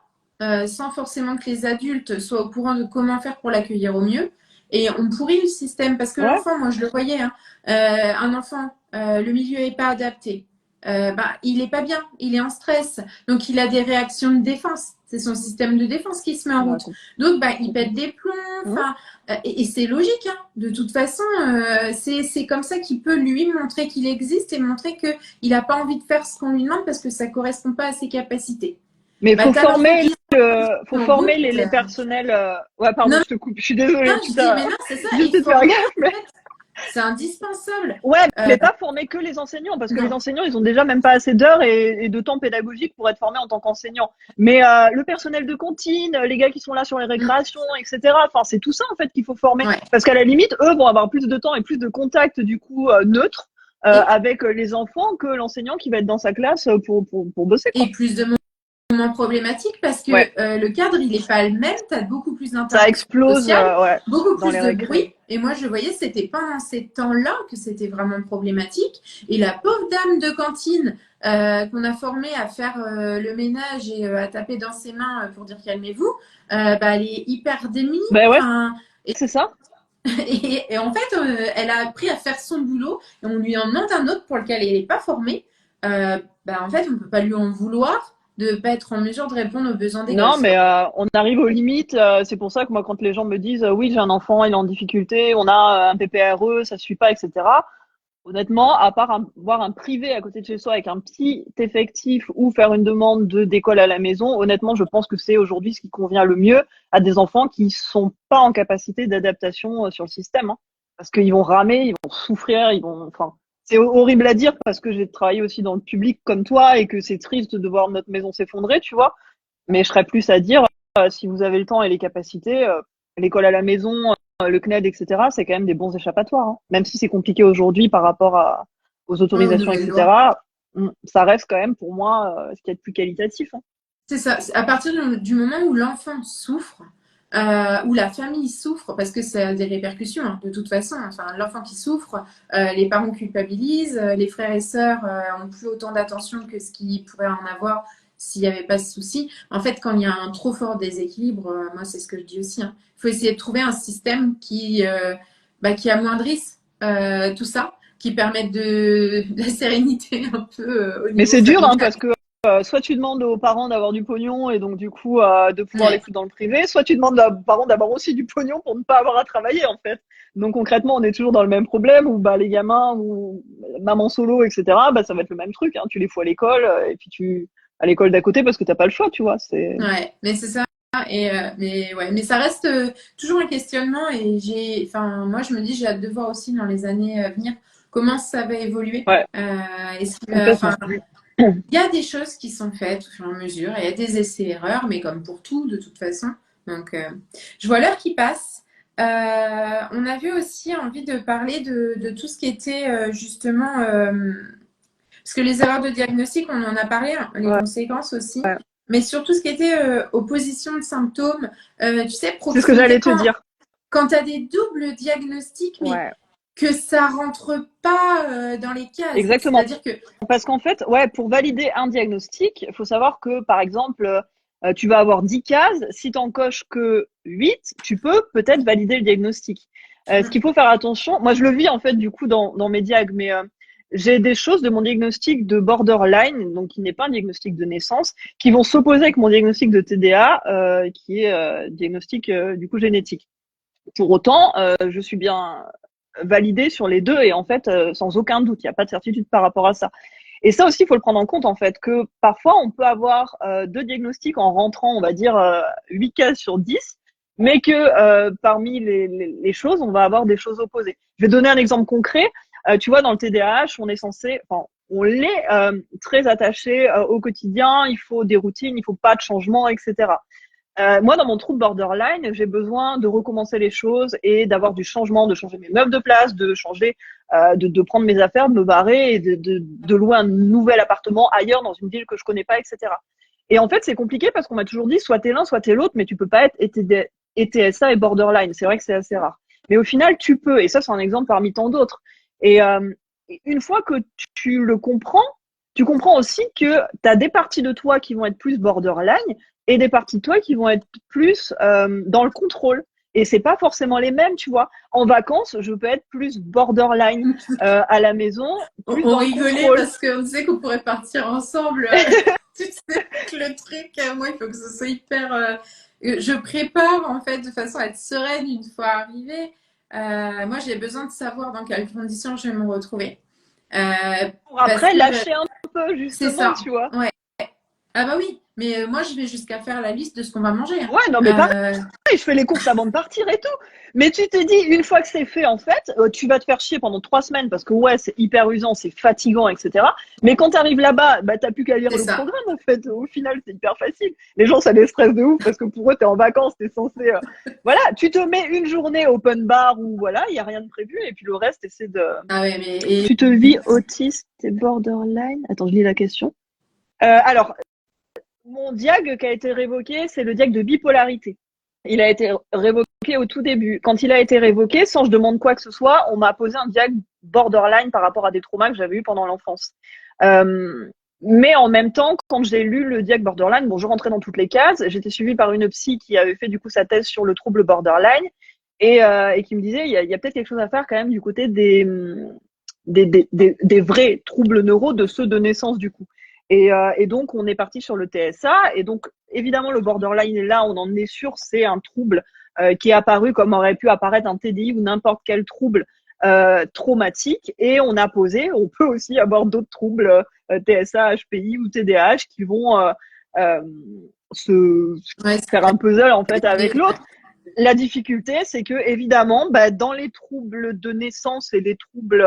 sans forcément que les adultes soient au courant de comment faire pour l'accueillir au mieux. Et on pourrit le système parce que Ouais. l'enfant, moi je le voyais, hein, un enfant, le milieu n'est pas adapté. Bah, il est pas bien, il est en stress, donc il a des réactions de défense. C'est son système de défense qui se met en Ouais, route. Donc, bah, il pète complètement. des plombs. Mmh. Enfin, et c'est logique. Hein. De toute façon, c'est comme ça qu'il peut lui montrer qu'il existe et montrer qu'il n'a pas envie de faire ce qu'on lui demande parce que ça correspond pas à ses capacités. Mais il Bah, t'as l'enfant qui faut en route. former les personnels. Ouais, pardon, Non, je te coupe. Je suis non, désolée. je dis, mais non, c'est ça. Juste Et de faire former, gaffe. en fait, c'est indispensable. Ouais, Euh, mais pas former que les enseignants, parce que les non. enseignants, ils ont déjà même pas assez d'heures et de temps pédagogique pour être formés en tant qu'enseignants. Mais le personnel de cantine, les gars qui sont là sur les Mm. récréations, etc. Enfin, c'est tout ça en fait qu'il faut former, Ouais. parce qu'à la limite, eux vont avoir plus de temps et plus de contact du coup neutre Et, avec les enfants que l'enseignant qui va être dans sa classe pour bosser quoi. et plus de moment problématique parce que Ouais, le cadre, il n'est pas le même. Tu as beaucoup plus ça d'interactions explose sociales, ouais beaucoup dans plus les de récrés. bruit. Et moi, je voyais, c'était pendant ces temps-là que c'était vraiment problématique. Et la pauvre dame de cantine qu'on a formée à faire le ménage et à taper dans ses mains pour dire calmez-vous, bah, elle est hyper démunie. Ben ouais, Enfin, c'est ça. et en fait, elle a appris à faire son boulot et on lui en demande un autre pour lequel elle n'est pas formée. Bah, en fait, on ne peut pas lui en vouloir de ne pas être en mesure de répondre aux besoins des Non, gosses. mais Quoi. on arrive aux limites. C'est pour ça que moi, quand les gens me disent oui, j'ai un enfant, il est en difficulté, on a un PPRE, ça suit pas, etc. Honnêtement, à part voir un privé à côté de chez soi avec un petit effectif ou faire une demande d'école à la maison, honnêtement, je pense que c'est aujourd'hui ce qui convient le mieux à des enfants qui sont pas en capacité d'adaptation sur le système, hein. Parce qu'ils vont ramer, ils vont souffrir, enfin, c'est horrible à dire parce que j'ai travaillé aussi dans le public comme toi et que c'est triste de voir notre maison s'effondrer, tu vois. Mais je serais plus à dire, si vous avez le temps et les capacités, l'école à la maison, le CNED, etc., c'est quand même des bons échappatoires, hein. Même si c'est compliqué aujourd'hui par rapport aux Ouais, aux autorisations, nouvelles lois. etc., ça reste quand même pour moi ce qui est de plus qualitatif, hein. C'est ça. À partir du moment où l'enfant souffre, où la famille souffre, parce que ça a des répercussions hein, de toute façon. Enfin, l'enfant qui souffre, les parents culpabilisent, les frères et sœurs ont plus autant d'attention que ce qu'ils pourraient en avoir s'il n'y avait pas ce souci. En fait, quand il y a un trop fort déséquilibre, moi c'est ce que je dis aussi, hein, il faut essayer de trouver un système qui amoindrisse tout ça, qui permette de la sérénité un peu au Mais niveau c'est dur, hein, familial. parce que soit tu demandes aux parents d'avoir du pognon et donc du coup de pouvoir les Ouais. foutre dans le privé, soit tu demandes aux parents d'avoir aussi du pognon pour ne pas avoir à travailler en fait. Donc concrètement, on est toujours dans le même problème où bah les gamins ou maman solo, etc. Bah ça va être le même truc. Hein. Tu les fous à l'école et puis tu à l'école d'à côté parce que t'as pas le choix, tu vois. C'est Ouais, mais c'est ça. Mais ouais, mais ça reste toujours un questionnement enfin, moi je me dis, j'ai hâte de voir aussi dans les années à venir comment ça va évoluer. ouais, Enfin, complètement. il y a des choses qui sont faites au fur et à mesure, il y a des essais-erreurs, mais comme pour tout, de toute façon. Donc, je vois l'heure qui passe. On avait aussi envie de parler de tout ce qui était justement, parce que les erreurs de diagnostic, on en a parlé, hein, les Ouais, conséquences aussi, ouais. mais surtout ce qui était opposition de symptômes, tu sais, C'est ce que j'allais proximité, te dire. quand tu as des doubles diagnostics, mais Ouais, que ça rentre pas dans les cases. exactement. C'est-à-dire que, Parce qu'en fait, ouais, pour valider un diagnostic, il faut savoir que, par exemple, tu vas avoir 10 cases. Si tu en coches que 8, tu peux peut-être valider le diagnostic. Ce qu'il faut faire attention, moi je le vis en fait du coup dans mes diags, mais j'ai des choses de mon diagnostic de borderline, donc qui n'est pas un diagnostic de naissance, qui vont s'opposer avec mon diagnostic de TDA, qui est diagnostic du coup génétique. Pour autant, je suis bien validée sur les deux et en fait, sans aucun doute, il n'y a pas de certitude par rapport à ça. Et ça aussi, il faut le prendre en compte en fait, que parfois on peut avoir deux diagnostics en rentrant, on va dire 8 cases sur 10, mais que parmi les choses, on va avoir des choses opposées. Je vais donner un exemple concret. Tu vois, dans le TDAH, on est censé, enfin, on l'est très attaché au quotidien. Il faut des routines, il faut pas de changement, etc. Moi, dans mon trouble borderline, j'ai besoin de recommencer les choses et d'avoir du changement, de changer mes meubles de place, de changer, de prendre mes affaires, de me barrer et de louer un nouvel appartement ailleurs dans une ville que je connais pas, etc. Et en fait, c'est compliqué parce qu'on m'a toujours dit soit t'es l'un, soit t'es l'autre, mais tu peux pas être ETSA et borderline. C'est vrai que c'est assez rare. Mais au final, tu peux. Et ça, c'est un exemple parmi tant d'autres. Et une fois que tu le comprends, tu comprends aussi que tu as des parties de toi qui vont être plus borderline et des parties de toi qui vont être plus dans le contrôle. Et c'est pas forcément les mêmes, tu vois. En vacances, je peux être plus borderline. À la maison, plus on dans le rigolait contrôle. parce qu'on disait qu'on pourrait partir ensemble. Tu sais, que le truc, moi, il faut que ce soit hyper. Je prépare en fait de façon à être sereine une fois arrivée. Moi, j'ai besoin de savoir dans quelles conditions je vais me retrouver. Euh, Pour Parce après que lâcher un peu, c'est justement, ça. tu vois. Ouais. Ah bah oui, mais moi, je vais jusqu'à faire la liste de ce qu'on va manger, hein. Ouais, non, mais pareil, je fais les courses avant de partir et tout. Mais tu te dis, une fois que c'est fait, en fait, tu vas te faire chier pendant 3 semaines parce que ouais, c'est hyper usant, c'est fatigant, etc. Mais quand tu arrives là-bas, bah, t'as plus qu'à lire C'est le ça. programme, en fait. Au final, c'est hyper facile. Les gens, ça les stresse de ouf parce que pour eux, t'es en vacances, t'es censé, voilà, tu te mets une journée open bar où voilà, il y a rien de prévu et puis le reste, c'est de, Ah ouais, mais tu te vis autiste et borderline. Attends, je lis la question. Alors, mon diag qui a été révoqué, c'est le diag de bipolarité. Il a été révoqué au tout début. Quand il a été révoqué, sans que je demande quoi que ce soit, on m'a posé un diag borderline par rapport à des traumas que j'avais eu pendant l'enfance. Mais en même temps, quand j'ai lu le diag borderline, bon, je rentrais dans toutes les cases. J'étais suivie par une psy qui avait fait du coup sa thèse sur le trouble borderline et qui me disait il y a peut-être quelque chose à faire quand même du côté des vrais troubles neuro de ceux de naissance du coup. Et donc, on est parti sur le TSA. Et donc, évidemment, le borderline est là, on en est sûr, c'est un trouble qui est apparu comme aurait pu apparaître un TDI ou n'importe quel trouble traumatique. Et on a posé, on peut aussi avoir d'autres troubles TSA, HPI ou TDAH qui vont euh, se ouais, faire un puzzle en fait avec c'est l'autre. La difficulté, c'est que évidemment, bah, dans les troubles de naissance et les troubles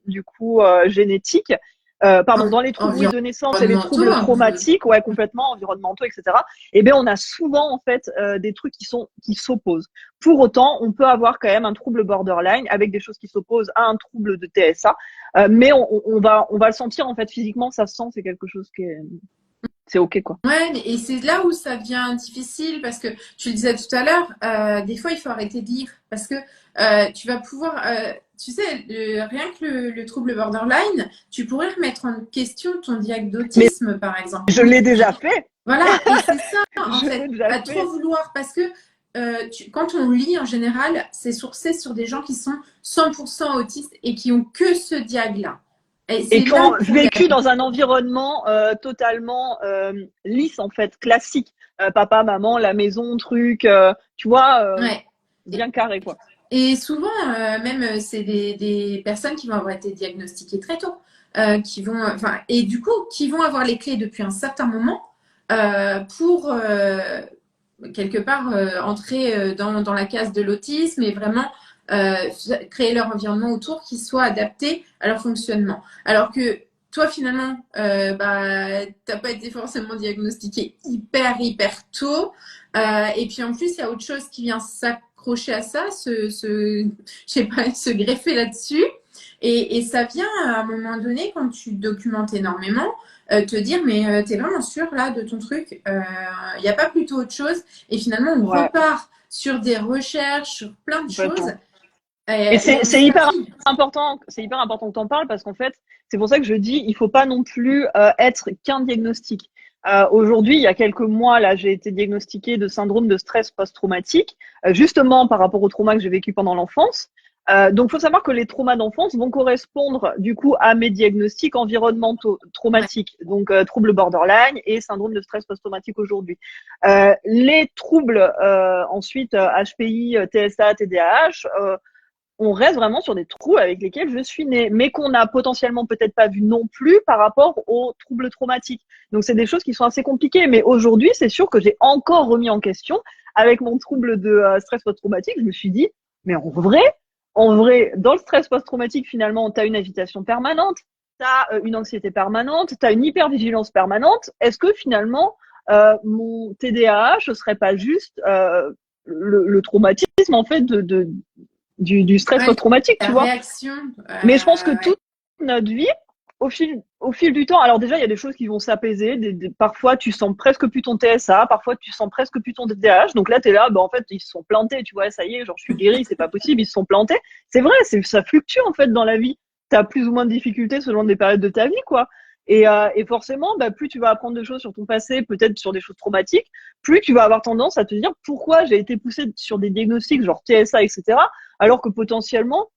du coup génétiques, pardon, dans les troubles oui de naissance et les environnementaux troubles un peu. traumatiques, ouais complètement environnementaux, etc. Eh bien, on a souvent en fait des trucs qui s'opposent. Pour autant, on peut avoir quand même un trouble borderline avec des choses qui s'opposent à un trouble de TSA, mais on va le sentir en fait physiquement, ça se sent, c'est quelque chose qui est c'est OK, quoi. Ouais, et c'est là où ça devient difficile parce que tu le disais tout à l'heure, des fois il faut arrêter de lire parce que tu vas pouvoir, tu sais, rien que le trouble borderline, tu pourrais remettre en question ton diagnostic Mais d'autisme par exemple. je l'ai déjà fait. Voilà, et c'est ça en Je fait, l'ai déjà à trop fait. vouloir parce que quand on lit en général, c'est sourcé sur des gens qui sont 100% autistes et qui ont que ce diag-là. Et Et c'est qui là ont le vécu problème. dans un environnement totalement lisse, en fait, classique. Papa, maman, la maison, truc, tu vois, Ouais. bien carré, quoi. Et souvent, même, c'est des personnes qui vont avoir été diagnostiquées très tôt, qui vont, enfin, et du coup, qui vont avoir les clés depuis un certain moment pour quelque part entrer dans la case de l'autisme et vraiment euh, créer leur environnement autour qui soit adapté à leur fonctionnement. Alors que toi, finalement, bah, t'as pas été forcément diagnostiqué hyper tôt. Et puis en plus, il y a autre chose qui vient s'accrocher à ça, je sais pas, se greffer là-dessus. Et ça vient à un moment donné, quand tu documentes énormément, te dire, mais t'es vraiment sûr là de ton truc, il n'y a pas plutôt autre chose. Et finalement, on Ouais, repart sur des recherches, sur plein de choses, complètement. Et et on c'est se fatigue. hyper important que tu en parles parce qu'en fait, c'est pour ça que je dis, il faut pas non plus être qu'un diagnostic. Aujourd'hui, il y a quelques mois, là, j'ai été diagnostiquée de syndrome de stress post-traumatique, justement par rapport au trauma que j'ai vécu pendant l'enfance. Donc, il faut savoir que les traumas d'enfance vont correspondre du coup à mes diagnostics environnementaux Ouais, traumatiques, donc troubles borderline et syndrome de stress post-traumatique aujourd'hui. Les troubles ensuite HPI, TSA, TDAH, on reste vraiment sur des trous avec lesquels je suis née, mais qu'on n'a potentiellement peut-être pas vu non plus par rapport aux troubles traumatiques. Donc c'est des choses qui sont assez compliquées. Mais aujourd'hui, c'est sûr que j'ai encore remis en question avec mon trouble de stress post-traumatique. Je me suis dit, mais en vrai, dans le stress post-traumatique, finalement, tu as une agitation permanente, tu as une anxiété permanente, tu as une hypervigilance permanente. Est-ce que finalement, mon TDAH, ce serait pas juste le traumatisme en fait du stress ouais, post-traumatique, la tu vois. réaction, Mais je pense que ouais. toute notre vie, au fil du temps, alors déjà, il y a des choses qui vont s'apaiser. Parfois, tu sens presque plus ton TSA, parfois, tu sens presque plus ton DDH. Donc là, tu es là, bah, en fait, ils se sont plantés, tu vois, ça y est, genre, je suis guérie, c'est pas possible, ils se sont plantés. C'est vrai, ça fluctue, en fait, dans la vie. Tu as plus ou moins de difficultés selon des périodes de ta vie, quoi. Et forcément, bah, plus tu vas apprendre des choses sur ton passé, peut-être sur des choses traumatiques, plus tu vas avoir tendance à te dire pourquoi j'ai été poussée sur des diagnostics genre TSA, etc., alors que potentiellement,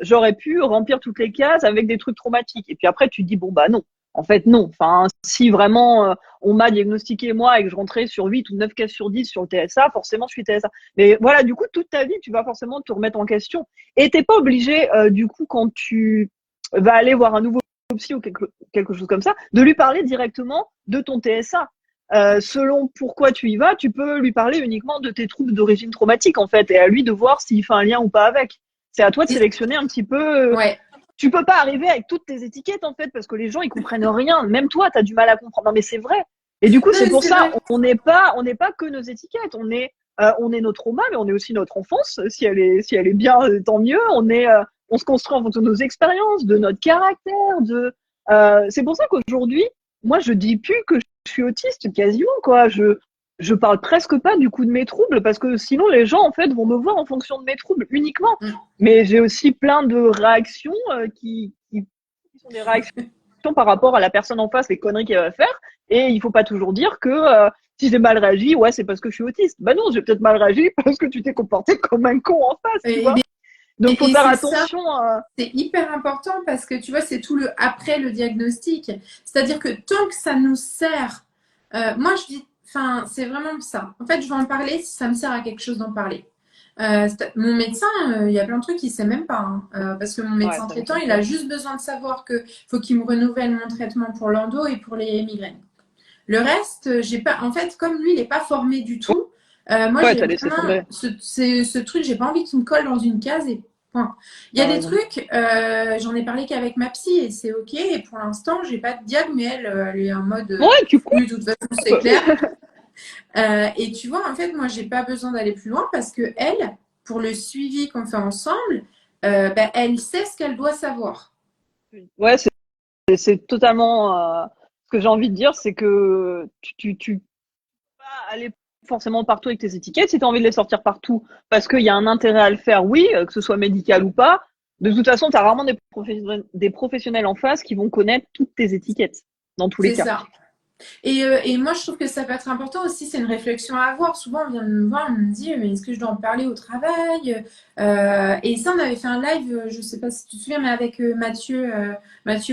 j'aurais pu remplir toutes les cases avec des trucs traumatiques. Et puis après, tu te dis, bon, bah non. En fait, non. Enfin, si vraiment on m'a diagnostiqué moi et que je rentrais sur 8 ou 9 cases sur 10 sur le TSA, forcément, je suis TSA. Mais voilà, du coup, toute ta vie, tu vas forcément te remettre en question. Et t'es pas obligé, du coup, quand tu vas aller voir un nouveau psy ou quelque chose comme ça, de lui parler directement de ton TSA. Selon pourquoi tu y vas, tu peux lui parler uniquement de tes troubles d'origine traumatique, en fait, et à lui de voir s'il fait un lien ou pas avec. C'est à toi de Et- sélectionner un petit peu. ouais. Tu peux pas arriver avec toutes tes étiquettes, en fait, parce que les gens, ils comprennent rien. Même toi, tu as du mal à comprendre. Non, mais c'est vrai. Et du coup, Non, c'est mais pour c'est ça, vrai. on n'est pas que nos étiquettes. On est nos traumas, mais on est aussi notre enfance. Si elle est bien, tant mieux. On se construit en fonction de nos expériences, de notre caractère, c'est pour ça qu'aujourd'hui, moi, je dis plus que je suis autiste quasiment, quoi. Je parle presque pas du coup de mes troubles parce que sinon les gens en fait vont me voir en fonction de mes troubles uniquement. Mm. Mais j'ai aussi plein de réactions qui sont des réactions par rapport à la personne en face, les conneries qu'elle va faire. Et il faut pas toujours dire que si j'ai mal réagi, ouais, c'est parce que je suis autiste. Bah non, j'ai peut-être mal réagi parce que tu t'es comporté comme un con en face, tu Et, vois. Donc faut et faire c'est ça, attention. c'est hyper important parce que tu vois, c'est tout le après le diagnostic. C'est-à-dire que tant que ça nous sert, moi je dis, enfin, c'est vraiment ça. En fait, je vais en parler si ça me sert à quelque chose d'en parler. Mon médecin, il y a plein de trucs qu'il sait même pas, hein. Parce que mon Ouais, médecin ça traitant, m'étonne il a pas. juste besoin de savoir que faut qu'il me renouvelle mon traitement pour l'endo et pour les migraines. Le reste, j'ai pas. En fait, comme lui, il n'est pas formé du tout. Moi, Ouais, j'ai t'as laissé vraiment tomber. ce truc. J'ai pas envie qu'il me colle dans une case et point. Il y a T'as des raison. trucs. J'en ai parlé qu'avec ma psy et c'est ok. Et pour l'instant, j'ai pas de diag, mais elle est en mode Ouais, tu coupes. oui, de toute façon, c'est clair. Et tu vois, en fait, moi, j'ai pas besoin d'aller plus loin parce que elle, pour le suivi qu'on fait ensemble, elle sait ce qu'elle doit savoir. Ouais, c'est totalement Ce que j'ai envie de dire, c'est que tu peux pas aller forcément partout avec tes étiquettes. Si tu as envie de les sortir partout parce qu'il y a un intérêt à le faire, oui, que ce soit médical ou pas. De toute façon, tu as rarement des professionnels en face qui vont connaître toutes tes étiquettes, dans tous les C'est cas. ça. Et moi, je trouve que ça peut être important aussi, c'est une réflexion à avoir. Souvent, on vient de me voir, on me dit, mais est-ce que je dois en parler au travail? Et ça, on avait fait un live, je ne sais pas si tu te souviens, mais avec Mathieu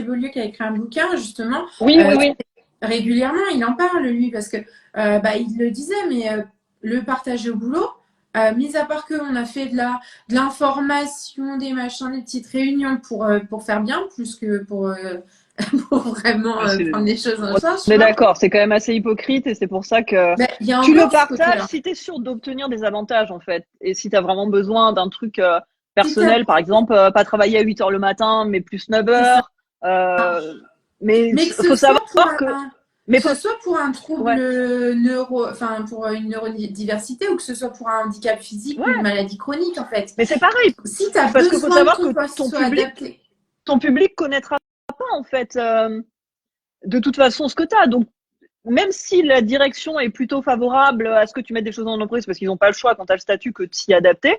Beaulieu qui a écrit un bouquin, justement. Oui, oui, oui. Régulièrement, il en parle, lui, parce que il le disait, mais le partager au boulot, mis à part qu'on a fait de l'information, des machins, des petites réunions pour faire bien, plus que pour vraiment Ouais, prendre les choses en charge, on tu est vois. d'accord, c'est quand même assez hypocrite et c'est pour ça que Ben, il y a tu le encore ce partages côté-là. si tu es sûr d'obtenir des avantages en fait. Et si tu as vraiment besoin d'un truc Si t'as- personnel, par exemple, pas travailler à 8 heures le matin, mais plus 9 C'est ça. heures. Mais Mais que ce faut soit savoir que... que Mais faut... ce soit pour un trouble Ouais, enfin, pour une neurodiversité ou que ce soit pour un handicap physique ou une ouais. maladie chronique, en fait. Mais c'est pareil, Si tu as parce qu'il faut besoin que savoir que ton poste ton soit public, adapté, ton public connaîtra pas en fait de toute façon ce que tu as. Donc même si la direction est plutôt favorable à ce que tu mettes des choses en entreprise parce qu'ils n'ont pas le choix quand tu as le statut que de s'y adapter,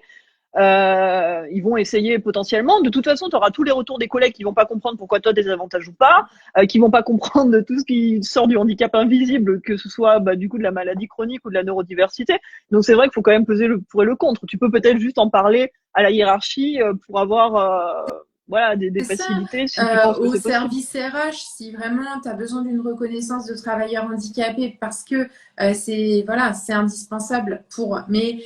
ils vont essayer potentiellement. De toute façon, tu auras tous les retours des collègues qui vont pas comprendre pourquoi toi des avantages ou pas, qui vont pas comprendre de tout ce qui sort du handicap invisible, que ce soit du coup de la maladie chronique ou de la neurodiversité. Donc c'est vrai qu'il faut quand même peser le pour et le contre. Tu peux peut-être juste en parler à la hiérarchie pour avoir voilà des c'est ça. facilités si tu penses que Au c'est possible. service RH, si vraiment tu as besoin d'une reconnaissance de travailleur handicapé parce que c'est indispensable pour. Mais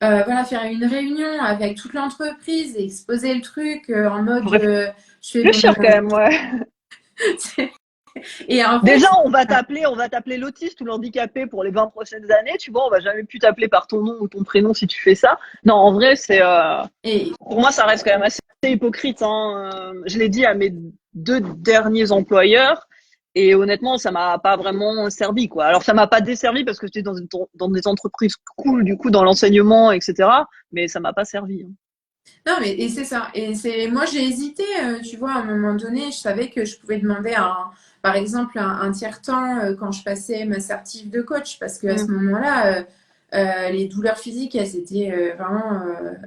voilà, faire une réunion avec toute l'entreprise et exposer le truc en mode Faut je fais mon. réfléchir quand même, ouais. Et en fait, Déjà, on va t'appeler l'autiste ou l'handicapé pour les 20 prochaines années. Tu vois, on va jamais plus t'appeler par ton nom ou ton prénom si tu fais ça. Non, en vrai, et pour moi, ça reste quand même assez hypocrite, hein. Je l'ai dit à mes 2 derniers employeurs et honnêtement, ça m'a pas vraiment servi, quoi. Alors, ça m'a pas desservi parce que j'étais dans des entreprises cool, du coup, dans l'enseignement, etc. Mais ça m'a pas servi, hein. non, mais et c'est ça. Et c'est moi j'ai hésité, tu vois, à un moment donné, je savais que je pouvais demander par exemple un tiers-temps quand je passais ma certif de coach, parce qu'à Mm. ce moment-là, les douleurs physiques, elles étaient vraiment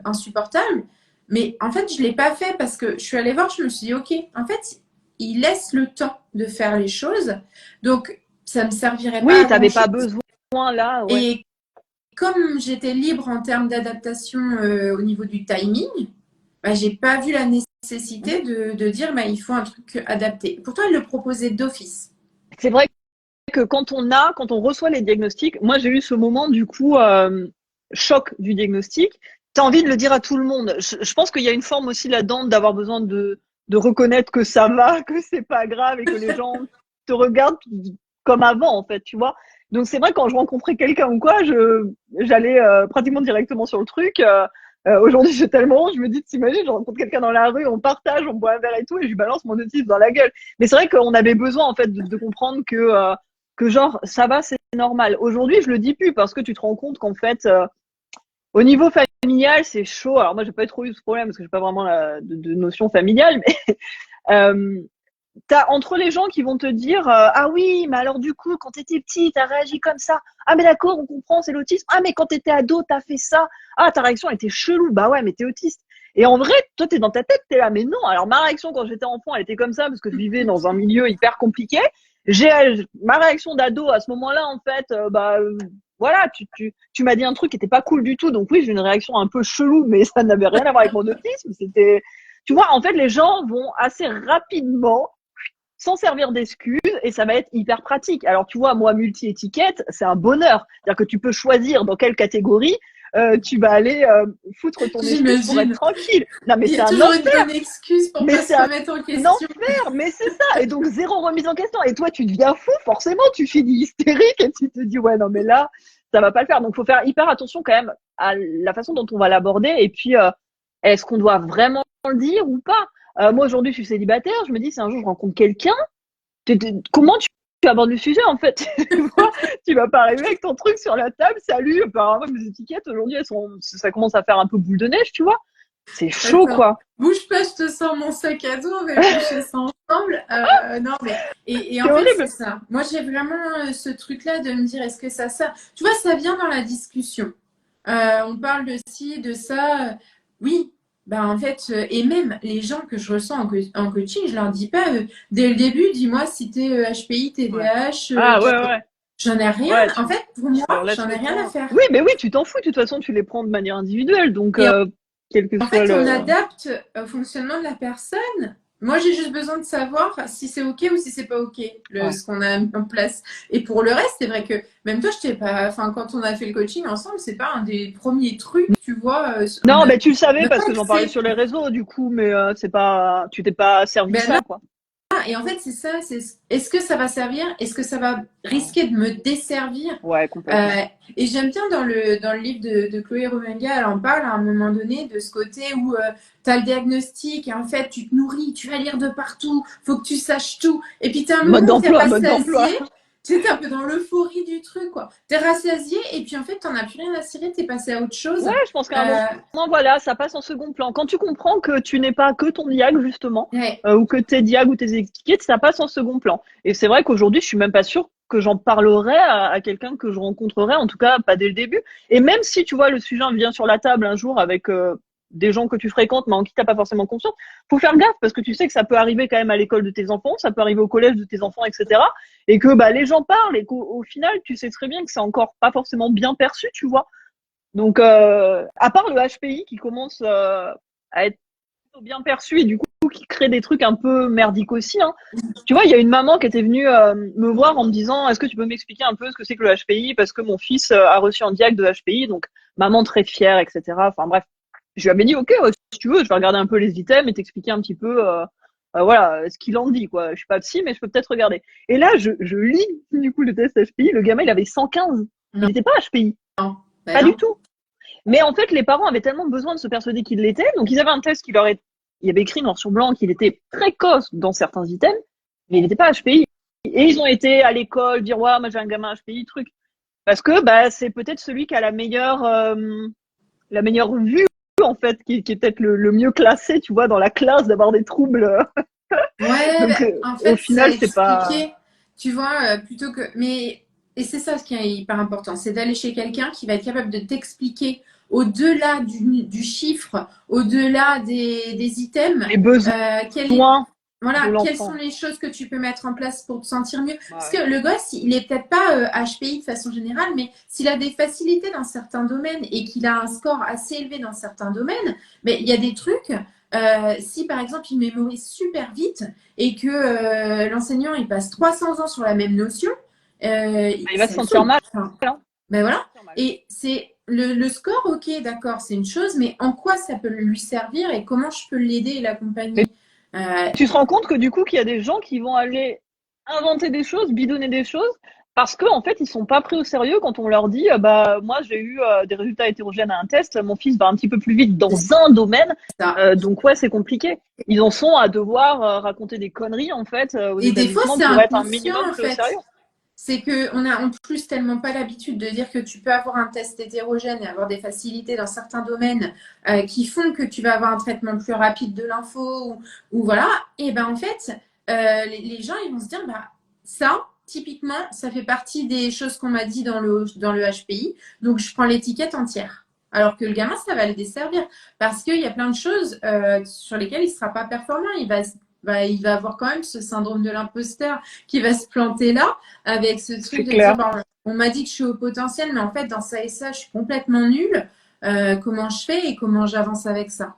insupportables. Mais en fait, je l'ai pas fait parce que je suis allée voir, je me suis dit, ok, en fait, il laisse le temps de faire les choses, donc ça me servirait pas Oui, à t'avais pas grand-chose. besoin là, ouais. Et comme j'étais libre en termes d'adaptation au niveau du timing, j'ai pas vu la nécessité de dire il faut un truc adapté. Pourtant, elle le proposait d'office. C'est vrai que quand on reçoit les diagnostics, moi j'ai eu ce moment du coup choc du diagnostic. T'as envie de le dire à tout le monde. Je pense qu'il y a une forme aussi là-dedans d'avoir besoin de reconnaître que ça va, que c'est pas grave et que les gens te regardent comme avant en fait, tu vois. Donc c'est vrai quand je rencontrais quelqu'un ou quoi, j'allais pratiquement directement sur le truc. Aujourd'hui, j'ai tellement honte, je me dis, t'imagines, je rencontre quelqu'un dans la rue, on partage, on boit un verre et tout, et je lui balance mon autisme dans la gueule. Mais c'est vrai qu'on avait besoin en fait de comprendre que genre ça va, c'est normal. Aujourd'hui, je le dis plus parce que tu te rends compte qu'en fait, au niveau familial, c'est chaud. Alors moi, j'ai pas trop eu ce problème parce que j'ai pas vraiment de notion familiale, mais euh, t'as entre les gens qui vont te dire ah oui, mais alors du coup, quand t'étais petit, t'as réagi comme ça. Ah mais d'accord, on comprend, c'est l'autisme. Ah mais quand t'étais ado, t'as fait ça. Ah ta réaction était chelou. Bah ouais, mais t'es autiste. Et en vrai, toi t'es dans ta tête, t'es là. Mais non. Alors ma réaction quand j'étais enfant, elle était comme ça parce que je vivais dans un milieu hyper compliqué. J'ai ma réaction d'ado à ce moment-là, en fait, voilà, tu m'as dit un truc qui était pas cool du tout. Donc oui, j'ai une réaction un peu chelou, mais ça n'avait rien à voir avec mon autisme. C'était, tu vois, en fait, les gens vont assez rapidement sans servir d'excuses et ça va être hyper pratique. Alors tu vois, moi, multi-étiquette, c'est un bonheur. C'est-à-dire que tu peux choisir dans quelle catégorie tu vas aller foutre ton excuse pour être J'imagine. tranquille. Non, mais Il y c'est a un toujours une enfer. bonne excuse pour Mais pas c'est se un remettre en question. enfer. Mais c'est ça. Et donc zéro remise en question. Et toi, tu deviens fou. Forcément, tu finis hystérique et tu te dis ouais, non, mais là, ça va pas le faire. Donc faut faire hyper attention quand même à la façon dont on va l'aborder. Et puis, est-ce qu'on doit vraiment le dire ou pas? Moi aujourd'hui, je suis célibataire. Je me dis, si un jour je rencontre quelqu'un, comment tu abordes le sujet en fait? Tu vois, tu vas pas arriver avec ton truc sur la table, salut, apparemment mes étiquettes aujourd'hui ça commence à faire un peu boule de neige, tu vois. C'est chaud, Attends, quoi. bouge pas, je te sors mon sac à dos, on va éplucher ça ensemble. Non, mais et C'est en fait, c'est horrible. ça. Moi, j'ai vraiment ce truc-là de me dire, est-ce que ça. Tu vois, ça vient dans la discussion. On parle de ci, de ça. Oui, bah en fait, et même les gens que je ressens en coaching, je leur dis pas dès le début, dis-moi si t'es HPI, Ouais. TDAH, Ah, ouais, ouais. j'en ai rien. Ouais, En fait, pour moi, tu leur laisses j'en ai le rien à temps. faire. Oui, mais oui, tu t'en fous. De toute façon, tu les prends de manière individuelle. Donc, Et quel que en soit fait, on le. adapte au fonctionnement de la personne. Moi, j'ai juste besoin de savoir si c'est OK ou si c'est pas OK, Ouais. ce qu'on a mis en place. Et pour le reste, c'est vrai que même toi, je t'ai pas. Enfin, quand on a fait le coaching ensemble, c'est pas un des premiers trucs, tu vois. Non, mais tu le On savais n'a parce pas que j'en parlais accès. sur les réseaux, du coup, mais c'est pas, tu t'es pas servi de Ben ça, quoi. et en fait, c'est ça, c'est est-ce que ça va servir? Est-ce que ça va Ouais, risquer de me desservir? ouais, Euh, complètement. et j'aime bien dans le livre de Chloé Romenga, elle en parle à un moment donné de ce côté où tu as le diagnostic et en fait tu te nourris, tu vas lire de partout, faut que tu saches tout. Et puis tu as un moment Mode où tu n'es d'emploi, pas mode rassasié, d'emploi. tu sais, t'es un peu dans l'euphorie du truc, quoi. Tu es rassasié et puis en fait tu n'en as plus rien à cirer, tu es passé à autre chose. Ouais, je pense qu'à un Euh, moment, voilà, ça passe en second plan. Quand tu comprends que tu n'es pas que ton diag, justement, ouais. ou que tes diag ou tes étiquettes, ça passe en second plan. Et c'est vrai qu'aujourd'hui, je suis même pas sûre que j'en parlerai à quelqu'un que je rencontrerai, en tout cas pas dès le début. Et même si, tu vois, le sujet vient sur la table un jour avec des gens que tu fréquentes, mais en qui t'as pas forcément confiance, faut faire gaffe parce que tu sais que ça peut arriver quand même à l'école de tes enfants, ça peut arriver au collège de tes enfants, etc. Et que bah les gens parlent et qu'au final, tu sais très bien que c'est encore pas forcément bien perçu, tu vois. Donc, à part le HPI qui commence à être plutôt bien perçu et du coup qui crée des trucs un peu merdiques aussi. Hein. Tu vois, il y a une maman qui était venue me voir en me disant est-ce que tu peux m'expliquer un peu ce que c'est que le HPI parce que mon fils a reçu un diag de HPI, donc maman très fière, etc. Enfin bref, je lui avais dit ok, ouais, si tu veux, je vais regarder un peu les items et t'expliquer un petit peu voilà ce qu'il en dit quoi. Je suis pas psy, mais je peux peut-être regarder. Et là, je lis du coup le test HPI. Le gamin, il avait 115. Il Non, n'était pas HPI, ben pas du non. tout. Mais en fait, les parents avaient tellement besoin de se persuader qu'il l'était, donc ils avaient un test qui leur est, il y avait écrit noir sur blanc qu'il était précoce dans certains items, mais il n'était pas HPI. Et ils ont été à l'école dire ouais, moi j'ai un gamin HPI, truc, parce que bah c'est peut-être celui qui a la meilleure vue en fait, qui est peut-être le mieux classé, tu vois, dans la classe d'avoir des troubles. Ouais, Donc en au fait, final, c'est c'est pas. expliqué, tu vois, plutôt que. Mais, et c'est ça ce qui est hyper important, c'est d'aller chez quelqu'un qui va être capable de t'expliquer au-delà du chiffre, au-delà des items, Les quel est, besoins de voilà, quelles sont l'enfant. les choses que tu peux mettre en place pour te sentir mieux. Bah Parce ouais. que le gosse, il est peut-être pas HPI de façon générale, mais s'il a des facilités dans certains domaines et qu'il a un score assez élevé dans certains domaines, mais il y a des trucs. Si par exemple il mémorise super vite et que l'enseignant il passe 300 ans sur la même notion, Bah, il va se ça le sentir saoule. mal. Enfin, Hein. ben Il va se voilà. sentir mal. Et c'est le score, ok, d'accord, c'est une chose, mais en quoi ça peut lui servir et comment je peux l'aider et Mais l'accompagner. tu te rends compte que du coup, qu'il y a des gens qui vont aller inventer des choses, bidonner des choses, parce qu'en en fait, ils sont pas pris au sérieux quand on leur dit, bah moi j'ai eu des résultats hétérogènes à un test, mon fils va un petit peu plus vite dans C'est un domaine, ça. donc ouais, c'est compliqué. Ils en sont à devoir raconter des conneries en fait aux Et des fois, établissements c'est pour être un inconscient minimum en pris au fait. sérieux. C'est qu'on a en plus tellement pas l'habitude de dire que tu peux avoir un test hétérogène et avoir des facilités dans certains domaines qui font que tu vas avoir un traitement plus rapide de l'info ou voilà. Et ben en fait, les gens ils vont se dire bah ça typiquement ça fait partie des choses qu'on m'a dit dans le HPI, donc je prends l'étiquette entière. Alors que le gamin ça va le desservir parce qu'il y a plein de choses sur lesquelles il sera pas performant. Il va avoir quand même ce syndrome de l'imposteur qui va se planter là avec ce truc C'est de dire clair. bon, on m'a dit que je suis au potentiel, mais en fait, dans ça et ça, je suis complètement nulle. Comment je fais et comment j'avance avec ça?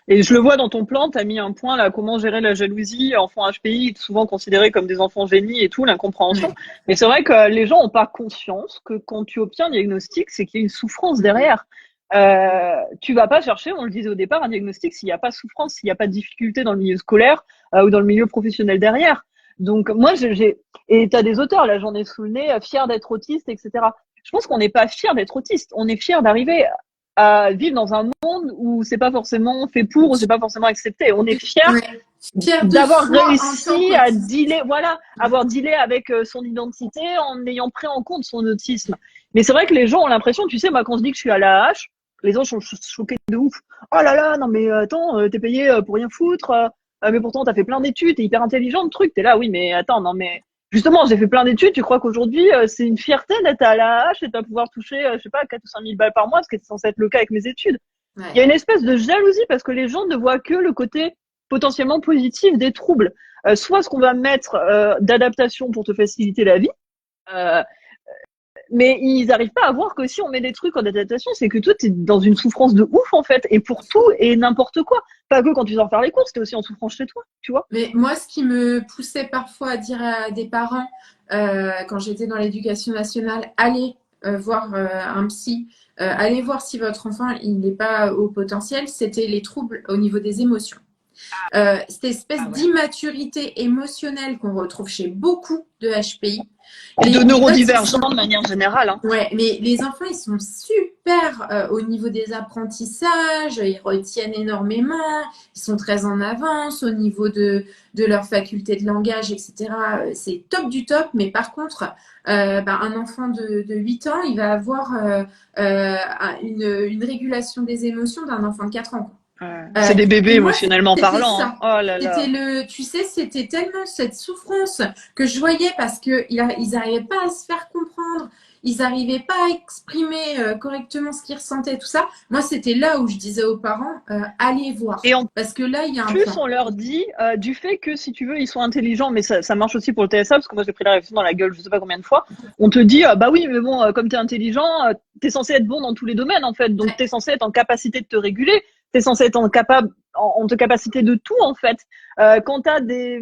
Et je le vois dans ton plan, tu as mis un point là, comment gérer la jalousie, enfant HPI, souvent considérés comme des enfants génies et tout, l'incompréhension. Ouais. Mais c'est vrai que les gens n'ont pas conscience que quand tu obtiens un diagnostic, c'est qu'il y a une souffrance derrière. Tu vas pas chercher, on le disait au départ, un diagnostic s'il n'y a pas de souffrance, s'il n'y a pas de difficulté dans le milieu scolaire ou dans le milieu professionnel derrière. Donc moi, et tu as des auteurs, là j'en ai sous le nez, fiers d'être autistes, etc. Je pense qu'on n'est pas fiers d'être autistes, on est fiers d'arriver à vivre dans un monde où c'est pas forcément fait pour, ou c'est pas forcément accepté. On est fier Ouais. Fière de d'avoir soi en tant réussi à qu'autiste. dealer, voilà, avoir dealé avec son identité en ayant pris en compte son autisme. Mais c'est vrai que les gens ont l'impression, tu sais, moi quand je dis que je suis à la hache, les gens sont choqués de ouf. Oh là là, non mais attends, t'es payé pour rien foutre, mais pourtant t'as fait plein d'études, t'es hyper intelligent, le truc. T'es là, oui, mais attends, non mais justement, j'ai fait plein d'études. Tu crois qu'aujourd'hui c'est une fierté d'être à la hache et de pouvoir toucher, je sais pas, 4 ou 5 000 balles par mois, ce qui est censé être le cas avec mes études. Il y a Ouais. une espèce de jalousie parce que les gens ne voient que le côté potentiellement positif des troubles. Soit ce qu'on va mettre d'adaptation pour te faciliter la vie, euh, mais ils n'arrivent pas à voir que si on met des trucs en adaptation, c'est que toi, tu es dans une souffrance de ouf, en fait, et pour tout et n'importe quoi. Pas que quand tu sors faire les courses, tu es aussi en souffrance chez toi, tu vois. Mais moi, ce qui me poussait parfois à dire à des parents, quand j'étais dans l'éducation nationale, allez voir un psy, allez voir si votre enfant il n'est pas au potentiel, c'était les troubles au niveau des émotions. Cette espèce Ah ouais. d'immaturité émotionnelle qu'on retrouve chez beaucoup de HPI. Et de Les gosses, ils neurodivergents sont de manière générale. Hein. Ouais, mais les enfants, ils sont super au niveau des apprentissages, ils retiennent énormément, ils sont très en avance au niveau de leur faculté de langage, etc. C'est top du top, mais par contre, un enfant de 8 ans, il va avoir une régulation des émotions d'un enfant de 4 ans. C'est des bébés Et moi, émotionnellement c'était parlant. Hein. ça. Oh là C'était là. tu sais, c'était tellement cette souffrance que je voyais parce que ils n'arrivaient pas à se faire comprendre, ils n'arrivaient pas à exprimer correctement ce qu'ils ressentaient, tout ça. Moi, c'était là où je disais aux parents, allez Et voir, en parce que là, il y a un plus, plan. on leur dit du fait que si tu veux, ils sont intelligents, mais ça marche aussi pour le TSA, parce que moi j'ai pris la réflexion dans la gueule, je sais pas combien de fois. On te dit bah oui, mais bon, comme t'es intelligent, t'es censé être bon dans tous les domaines en fait, donc Ouais. t'es censé être en capacité de te réguler, t'es censé être en capacité de tout en fait. Quand t'as des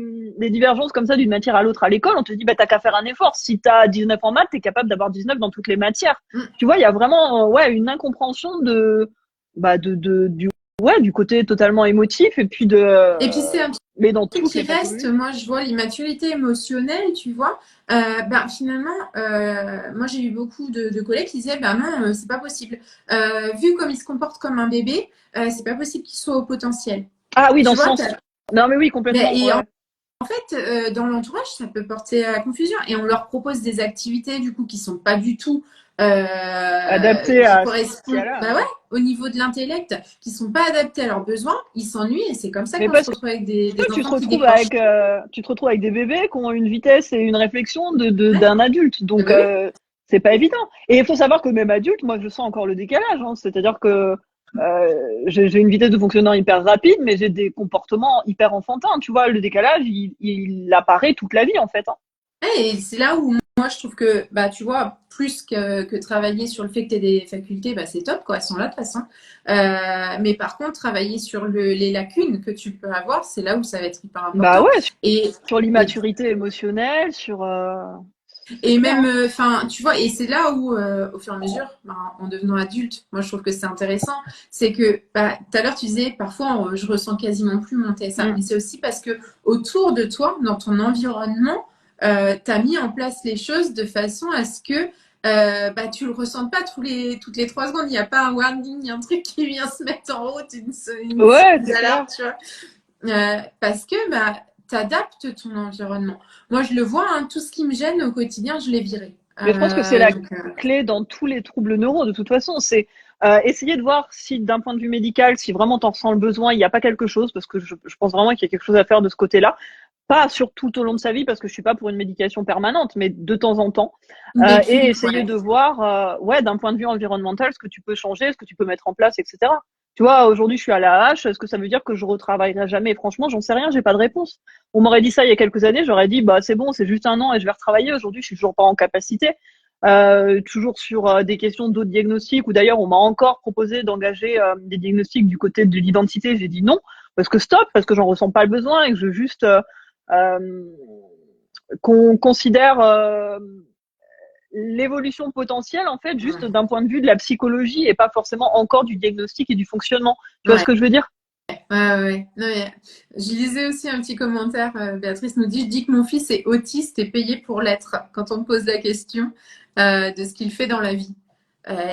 divergences comme ça d'une matière à l'autre à l'école, on te dit bah t'as qu'à faire un effort. Si t'as 19 en maths, t'es capable d'avoir 19 dans toutes les matières. Mm. Tu vois, il y a vraiment ouais une incompréhension du ouais, du côté totalement émotif et puis Et puis c'est un mais dans truc toutes qui les reste, pathologies. moi je vois l'immaturité émotionnelle, tu vois. Finalement, moi j'ai eu beaucoup de collègues qui disaient, ben non, c'est pas possible. Vu comme il se comporte comme un bébé, c'est pas possible qu'il soit au potentiel. Ah oui, dans Tu ce vois, sens. Non mais oui, mais, complètement. et Ouais. en fait, dans l'entourage, ça peut porter à confusion. Et on leur propose des activités, du coup, qui sont pas du tout, Adapté qui à ce qu'il y a correspondent, là. bah ouais, au niveau de l'intellect, qui sont pas adaptés à leurs besoins. Ils s'ennuient et c'est comme ça Mais qu'on se parce que retrouve avec toi, des enfants qui décrochent. tu te retrouves avec des bébés qui ont une vitesse et une réflexion Ouais, d'un adulte. ah Donc bah oui. c'est pas évident. Et il faut savoir que même adulte, moi je sens encore le décalage. Hein. C'est-à-dire que j'ai une vitesse de fonctionnement hyper rapide, mais j'ai des comportements hyper enfantins. Tu vois, le décalage, il apparaît toute la vie en fait. Hein. Ouais, et c'est là où moi je trouve que, bah, tu vois, plus que travailler sur le fait que tu aies des facultés, bah, c'est top, quoi, elles sont là de toute façon. Mais par contre, travailler sur les lacunes que tu peux avoir, c'est là où ça va être hyper Bah important. ouais, Et, sur et l'immaturité émotionnelle, sur c'est Et clair. même, Hein. enfin, tu vois, et c'est là où, au fur et à mesure, ben, en devenant adulte, moi je trouve que c'est intéressant, c'est que, bah, tout à l'heure tu disais, parfois je ressens quasiment plus mon TSA, Mm. mais c'est aussi parce que autour de toi, dans ton environnement, tu as mis en place les choses de façon à ce que tu le ressentes pas toutes les 3 secondes. Il n'y a pas un warning, un truc qui vient se mettre en route, une Ouais, sonneuse c'est d'alarme, clair. tu vois. Parce que bah, tu adaptes ton environnement. Moi, je le vois, hein, tout ce qui me gêne au quotidien, je l'ai viré. Mais je pense que c'est la Donc, clé dans tous les troubles neuro, de toute façon. C'est essayer de voir si, d'un point de vue médical, si vraiment t'en ressens le besoin, il n'y a pas quelque chose, parce que je pense vraiment qu'il y a quelque chose à faire de ce côté-là. Pas sur tout au long de sa vie, parce que je suis pas pour une médication permanente, mais de temps en temps. Et l'équilibre, essayer ouais. de voir, ouais, d'un point de vue environnemental, ce que tu peux changer, ce que tu peux mettre en place, etc. Tu vois, aujourd'hui, je suis à la hache. Est-ce que ça veut dire que je retravaillerai jamais? Franchement, j'en sais rien, j'ai pas de réponse. On m'aurait dit ça il y a quelques années, j'aurais dit, bah, c'est bon, c'est juste un an et je vais retravailler. Aujourd'hui, je suis toujours pas en capacité. Toujours sur des questions d'autres diagnostics, ou d'ailleurs, on m'a encore proposé d'engager des diagnostics du côté de l'identité. J'ai dit non, parce que stop, parce que j'en ressens pas le besoin et que je veux juste euh, qu'on considère l'évolution potentielle en fait juste Ouais. d'un point de vue de la psychologie et pas forcément encore du diagnostic et du fonctionnement. Tu vois ce Ouais. que je veux dire? Ouais. Non, mais, je lisais aussi un petit commentaire. Béatrice nous dit, je dis que mon fils est autiste et payé pour l'être quand on me pose la question de ce qu'il fait dans la vie.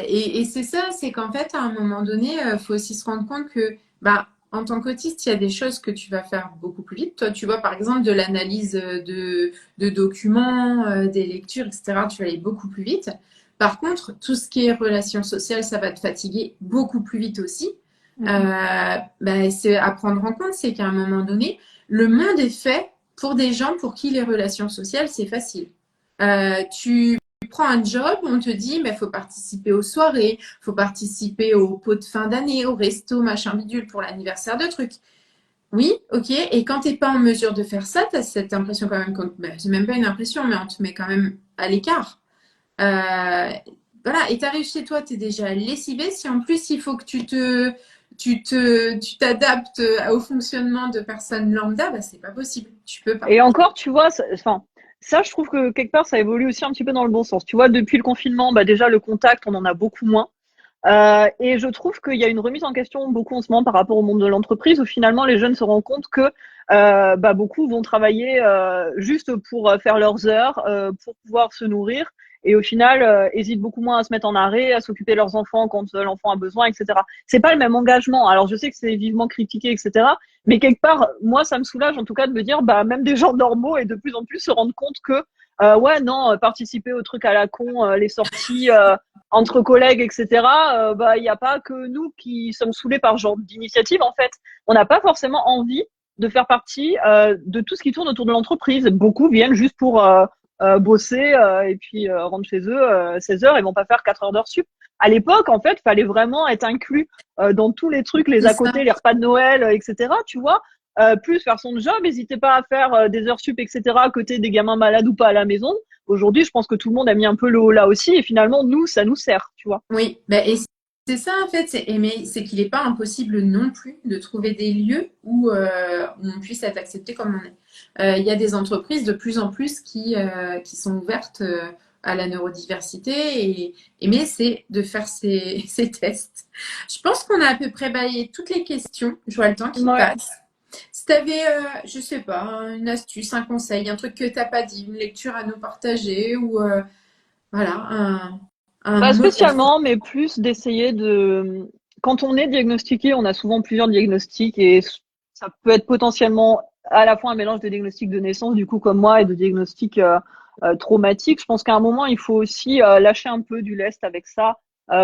Et c'est ça, c'est qu'en fait, à un moment donné, il faut aussi se rendre compte que, bah, en tant qu'autiste, il y a des choses que tu vas faire beaucoup plus vite. Toi, tu vois, par exemple, de l'analyse de documents, des lectures, etc., tu vas aller beaucoup plus vite. Par contre, tout ce qui est relations sociales, ça va te fatiguer beaucoup plus vite aussi. C'est à prendre en compte, c'est qu'à un moment donné, le monde est fait pour des gens pour qui les relations sociales, c'est facile. Tu prends un job, on te dit, il faut participer aux soirées, faut participer aux pots de fin d'année, au resto, machin bidule pour l'anniversaire de trucs. Oui, ok. Et quand tu n'es pas en mesure de faire ça, tu as cette impression quand même, c'est même pas une impression, mais on te met quand même à l'écart. Voilà, et tu arrives chez toi, tu es déjà lessivé. Si en plus il faut que tu t'adaptes au fonctionnement de personnes lambda, c'est pas possible. Tu peux pas. Et encore, tu vois, ça, je trouve que quelque part, ça évolue aussi un petit peu dans le bon sens. Tu vois, depuis le confinement, déjà, le contact, on en a beaucoup moins. Et je trouve qu'il y a une remise en question beaucoup en ce moment par rapport au monde de l'entreprise où finalement les jeunes se rendent compte que beaucoup vont travailler juste pour faire leurs heures, pour pouvoir se nourrir et au final hésitent beaucoup moins à se mettre en arrêt, à s'occuper de leurs enfants quand l'enfant a besoin, etc. C'est pas le même engagement. Alors je sais que c'est vivement critiqué, etc. Mais quelque part, moi, ça me soulage en tout cas de me dire, même des gens normaux et de plus en plus se rendent compte que ouais, non, participer aux trucs à la con, les sorties entre collègues, etc. Il n'y a pas que nous qui sommes saoulés par ce genre d'initiative. En fait, on n'a pas forcément envie de faire partie de tout ce qui tourne autour de l'entreprise. Beaucoup viennent juste pour bosser et puis rentrent chez eux 16 heures et vont pas faire 4 heures d'heures sup. À l'époque, en fait, fallait vraiment être inclus dans tous les trucs, les C'est à ça. côté, les repas de Noël, etc. Tu vois, plus faire son job. N'hésitez pas à faire des heures sup, etc. à côté des gamins malades ou pas à la maison. Aujourd'hui, je pense que tout le monde a mis un peu le haut là aussi, et finalement, nous, ça nous sert, tu vois. Oui, et c'est ça en fait, mais c'est qu'il n'est pas impossible non plus de trouver des lieux où on puisse être accepté comme on est. Il y a des entreprises de plus en plus qui sont ouvertes à la neurodiversité, mais c'est de faire ces tests. Je pense qu'on a à peu près balayé toutes les questions. Je vois le temps qui Ouais. passe. Si tu avais, je sais pas, une astuce, un conseil, un truc que tu n'as pas dit, une lecture à nous partager ou voilà, un Pas mot de la fin. spécialement, mais plus d'essayer de. Quand on est diagnostiqué, on a souvent plusieurs diagnostics et ça peut être potentiellement à la fois un mélange de diagnostics de naissance, du coup, comme moi, et de diagnostics traumatiques. Je pense qu'à un moment, il faut aussi lâcher un peu du lest avec ça,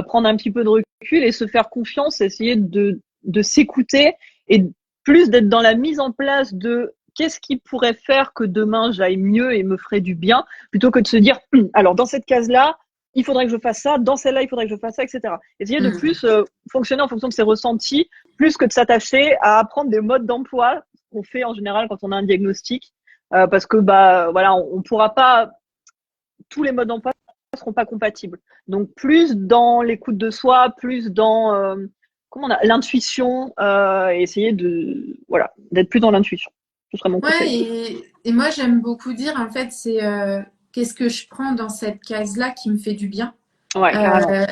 prendre un petit peu de recul et se faire confiance, essayer de s'écouter et plus d'être dans la mise en place de qu'est-ce qui pourrait faire que demain j'aille mieux et me ferait du bien, plutôt que de se dire, alors dans cette case-là, il faudrait que je fasse ça, dans celle-là, il faudrait que je fasse ça, etc. Essayer de Hmm. plus fonctionner en fonction de ses ressentis, plus que de s'attacher à apprendre des modes d'emploi qu'on fait en général quand on a un diagnostic, parce que voilà, on pourra pas, tous les modes d'emploi ne seront pas compatibles. Donc plus dans l'écoute de soi, plus dans l'intuition, et essayer de voilà d'être plus dans l'intuition. Ce serait mon Ouais, conseil. et moi j'aime beaucoup dire en fait c'est qu'est-ce que je prends dans cette case-là qui me fait du bien. Ouais, carrément. Euh,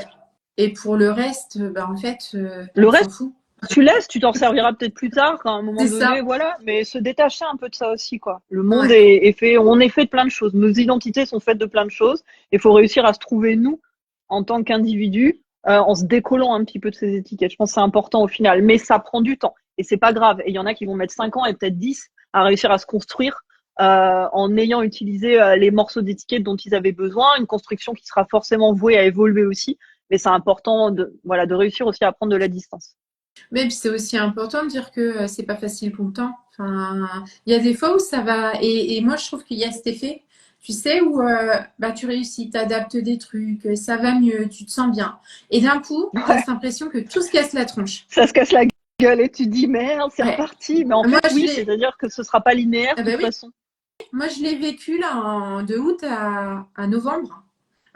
et pour le reste, en fait, Le on reste, s'en fout. tu laisses, tu t'en serviras peut-être plus tard, à un moment C'est donné, ça. voilà. Mais se détacher un peu de ça aussi, quoi. Le monde Ouais. est fait, on est fait de plein de choses. Nos identités sont faites de plein de choses. Il faut réussir à se trouver nous en tant qu'individu, en se décollant un petit peu de ces étiquettes. Je pense que c'est important au final, mais ça prend du temps et c'est pas grave. Et il y en a qui vont mettre 5 ans et peut-être 10 à réussir à se construire. En ayant utilisé les morceaux d'étiquettes dont ils avaient besoin, une construction qui sera forcément vouée à évoluer aussi, mais c'est important voilà, de réussir aussi à prendre de la distance. Mais puis c'est aussi important de dire que c'est pas facile tout le temps. Enfin, il y a des fois où ça va. Et moi, je trouve qu'il y a cet effet, tu sais, où tu réussis, tu adaptes des trucs, ça va mieux, tu te sens bien. Et d'un coup, tu as Ouais, cette impression que tout se casse la tronche. ça se casse la gueule et tu te dis merde, c'est Ouais. reparti. Mais en Moi, fait, oui, c'est-à-dire que ce sera pas linéaire de bah toute oui, façon. moi, je l'ai vécu là de août à novembre.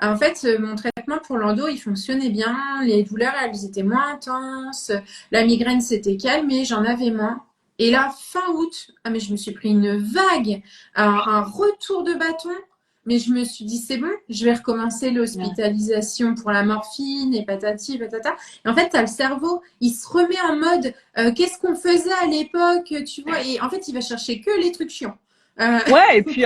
En fait, mon traitement pour l'endo, il fonctionnait bien. Les douleurs, elles étaient moins intenses. La migraine s'était calmée, j'en avais moins. Et là, fin août, mais je me suis pris une vague, un retour de bâton. Mais je me suis dit, c'est bon, je vais recommencer Ouais. l'hospitalisation pour la morphine et patati patata. Et en fait, tu as le cerveau, il se remet en mode, qu'est-ce qu'on faisait à l'époque, tu vois. Et en fait, il va chercher que les trucs chiants. Euh, Ouais, et puis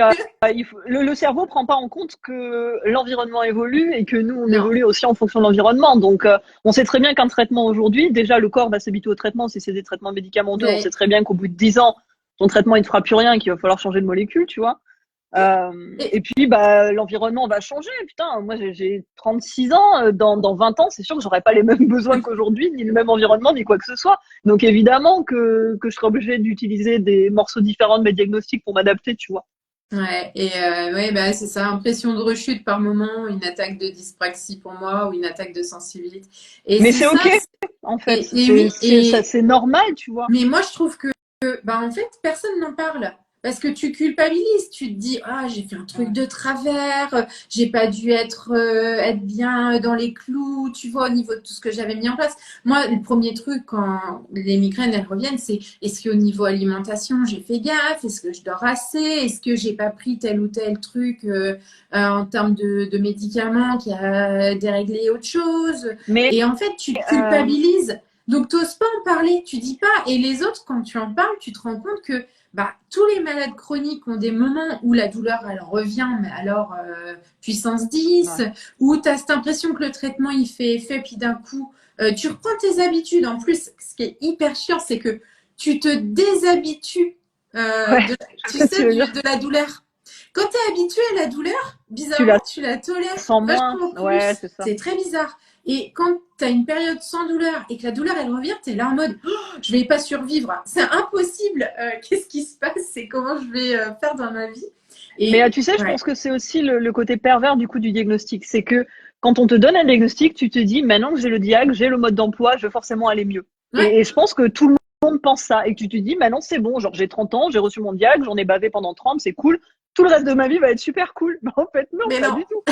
le cerveau prend pas en compte que l'environnement évolue et que nous, on non, évolue aussi en fonction de l'environnement. Donc, on sait très bien qu'un traitement aujourd'hui, déjà, le corps va s'habituer au traitement si c'est des traitements médicamenteux. On sait mais très bien qu'au bout de 10 ans, ton traitement, il ne fera plus rien et qu'il va falloir changer de molécule, tu vois. Et puis, bah, l'environnement va changer. Putain, moi, j'ai 36 ans. Dans 20 ans, c'est sûr que j'aurai pas les mêmes besoins qu'aujourd'hui, ni le même environnement, ni quoi que ce soit. Donc, évidemment que je serai obligée d'utiliser des morceaux différents de mes diagnostics pour m'adapter, tu vois. Ouais, et ouais, bah, c'est ça, impression de rechute par moment, une attaque de dyspraxie pour moi ou une attaque de sensibilité. Et Mais c'est c'est ça, OK, en fait. et oui, C'est normal, tu vois. mais moi je trouve que bah, en fait, personne n'en parle. Parce que tu culpabilises, tu te dis, ah, j'ai fait un truc Ouais. de travers, j'ai pas dû être bien dans les clous, tu vois, au niveau de tout ce que j'avais mis en place. Moi, le premier truc quand les migraines, elles reviennent, c'est est-ce qu'au niveau alimentation, j'ai fait gaffe? Est-ce que je dors assez? Est-ce que j'ai pas pris tel ou tel truc en termes de médicaments qui a déréglé autre chose? Mais, Et en fait, tu te euh, culpabilises. Donc, tu n'oses pas en parler, tu dis pas. Et les autres, quand tu en parles, tu te rends compte que bah, tous les malades chroniques ont des moments où la douleur, elle revient, mais alors puissance 10, ouais. où tu as cette impression que le traitement, il fait effet, puis d'un coup, tu reprends tes habitudes. En plus, ce qui est hyper chiant, c'est que tu te déshabitues Ouais, je tu sais ce que tu sais, veux dire. de la douleur. Quand tu es habitué à la douleur, Tu bizarrement, la tu la tolères sens moins. vachement Ouais, plus. c'est ça. C'est très bizarre. Et quand tu as une période sans douleur et que la douleur, elle revient, tu es là en mode je vais pas survivre. C'est impossible. Qu'est-ce qui se passe? C'est comment je vais faire dans ma vie? Mais Et tu sais, je ouais, pense que c'est aussi le côté pervers du coup du diagnostic. C'est que quand on te donne un diagnostic, tu te dis maintenant que j'ai le diag, j'ai le mode d'emploi, je vais forcément aller mieux. ouais, Et je pense que tout le monde pense ça et que tu te dis maintenant c'est bon, genre j'ai 30 ans, j'ai reçu mon diag, j'en ai bavé pendant 30, c'est cool. Tout le reste de ma vie va être super cool. Mais en fait, non, mais pas non. du tout.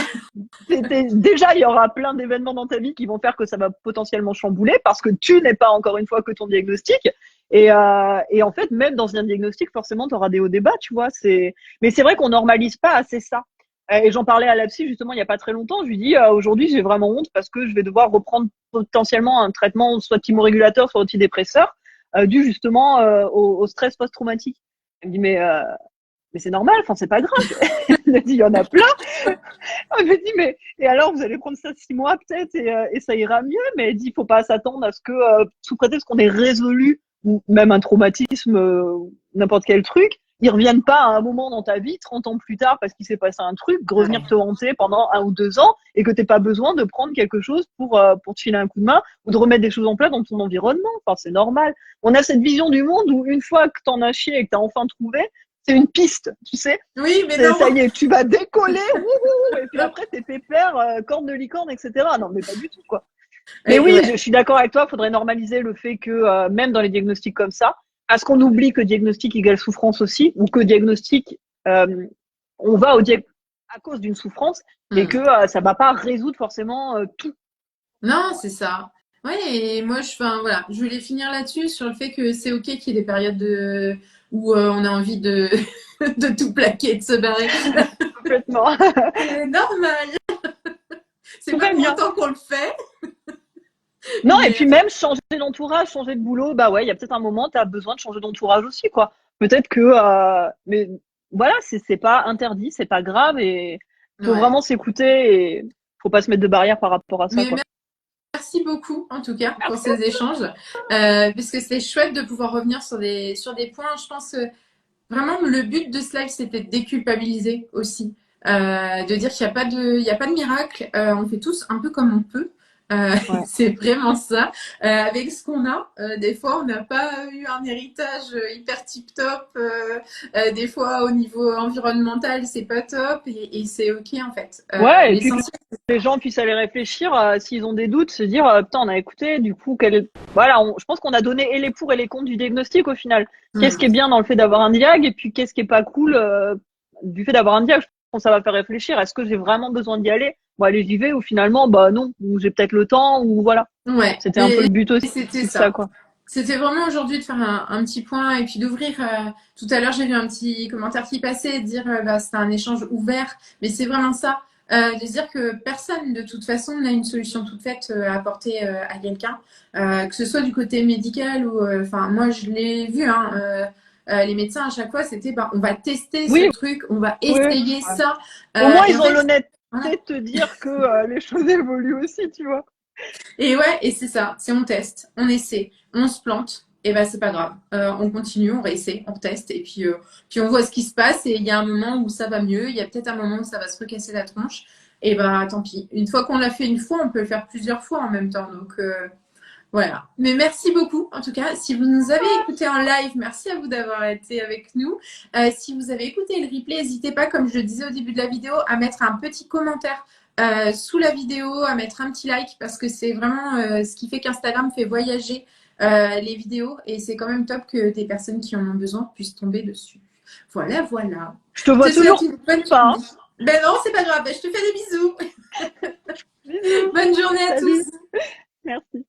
Déjà, il y aura plein d'événements dans ta vie qui vont faire que ça va potentiellement chambouler parce que tu n'es pas encore une fois que ton diagnostic. Et en fait, même dans un diagnostic, forcément, tu auras des hauts débats, tu vois. Mais c'est vrai qu'on normalise pas assez ça. Et j'en parlais à la psy justement il y a pas très longtemps. Je lui dis aujourd'hui j'ai vraiment honte parce que je vais devoir reprendre potentiellement un traitement soit thymorégulateur, soit antidépresseur, dû justement au stress post-traumatique. Elle me dit mais c'est normal, enfin c'est pas grave. Elle me dit il y en a plein. Elle me dit mais et alors vous allez prendre ça 6 mois peut-être et ça ira mieux. Mais elle dit il faut pas s'attendre à ce que sous prétexte qu'on ait résolu ou même un traumatisme, n'importe quel truc, ils reviennent pas à un moment dans ta vie, 30 ans plus tard, parce qu'il s'est passé un truc, revenir Ouais. te hanter pendant 1 ou 2 ans et que t'aies pas besoin de prendre quelque chose pour te filer un coup de main ou de remettre des choses en place dans ton environnement. Enfin, c'est normal. On a cette vision du monde où une fois que t'en as chié et que t'as enfin trouvé, c'est une piste, tu sais. Oui, mais C'est, non. ça y est, tu vas décoller, wouhou, et puis après, t'es pépère, corne de licorne, etc. Non, mais pas du tout, quoi. Mais Et oui, ouais. je suis d'accord avec toi, il faudrait normaliser le fait que même dans les diagnostics comme ça, parce qu'on oublie que diagnostic égale souffrance aussi, ou que diagnostic, on va au diagnostic à cause d'une souffrance, et que Hmm. ça va pas résoudre forcément tout. Non, c'est ça. Ouais, et moi, enfin, voilà, je voulais finir là-dessus sur le fait que c'est OK qu'il y ait des périodes où on a envie de tout plaquer, de se barrer. Complètement. C'est normal. C'est Tout pas va pour bien. autant qu'on le fait, Non, et mais puis même changer d'entourage, changer de boulot, bah ouais, il y a peut-être un moment, tu as besoin de changer d'entourage aussi, quoi. Peut-être que, mais voilà, c'est pas interdit, c'est pas grave, et faut ouais. vraiment s'écouter, et faut pas se mettre de barrière par rapport à ça, Mais quoi. merci beaucoup, en tout cas, pour Merci. ces échanges, parce que c'est chouette de pouvoir revenir sur des points. Je pense que vraiment le but de ce live, c'était de déculpabiliser aussi, de dire qu'il y a pas de miracle. On fait tous un peu comme on peut. Ouais. C'est vraiment ça. Avec ce qu'on a, des fois on n'a pas eu un héritage hyper tip top. Des fois au niveau environnemental c'est pas top et c'est ok en fait. Ouais, et puis que L'essentiel. les gens puissent aller réfléchir, s'ils ont des doutes, se dire, putain, on a écouté, du coup, voilà, je pense qu'on a donné et les pour et les contre du diagnostic au final. Qu'est-ce qui est bien dans le fait d'avoir un diag, et puis qu'est-ce qui est pas cool, du fait d'avoir un diag. Je pense que ça va faire réfléchir. Est-ce que j'ai vraiment besoin d'y aller? Bon, allez, j'y vais, ou finalement, bah non, ou j'ai peut-être le temps, ou voilà. Ouais, C'était un peu le but aussi c'était de ça, ça. quoi. C'était vraiment aujourd'hui de faire un petit point et puis d'ouvrir. Tout à l'heure, j'ai vu un petit commentaire qui passait et de dire bah, c'était un échange ouvert, mais c'est vraiment ça. De se dire que personne, de toute façon, n'a une solution toute faite à apporter à quelqu'un, que ce soit du côté médical ou. Enfin, moi, je l'ai vu, hein, les médecins à chaque fois, c'était bah, on va tester ce Oui, truc, on va oui. essayer Ouais. ça. Au moins, Et en ils ont fait, l'honnêteté voilà. de te dire que les choses évoluent aussi, tu vois. Et ouais, et c'est ça. C'est on teste, on essaie, on se plante. Et ben c'est pas grave. On continue, on réessaie, on teste et puis on voit ce qui se passe. Et il y a un moment où ça va mieux, il y a peut-être un moment où ça va se recasser la tronche. Et ben tant pis. Une fois qu'on l'a fait une fois, on peut le faire plusieurs fois en même temps. Donc voilà. Mais merci beaucoup. En tout cas, si vous nous avez écouté en live, merci à vous d'avoir été avec nous. Si vous avez écouté le replay, n'hésitez pas, comme je le disais au début de la vidéo, à mettre un petit commentaire sous la vidéo, à mettre un petit like parce que c'est vraiment ce qui fait qu'Instagram fait voyager les vidéos et c'est quand même top que des personnes qui en ont besoin puissent tomber dessus. Voilà, voilà. Je te Je vois te souhaite toujours une bonne pas. journée. Ben non, c'est pas grave. Ben, je te fais des bisous. Bisous. Bonne journée à Salut. tous. Merci.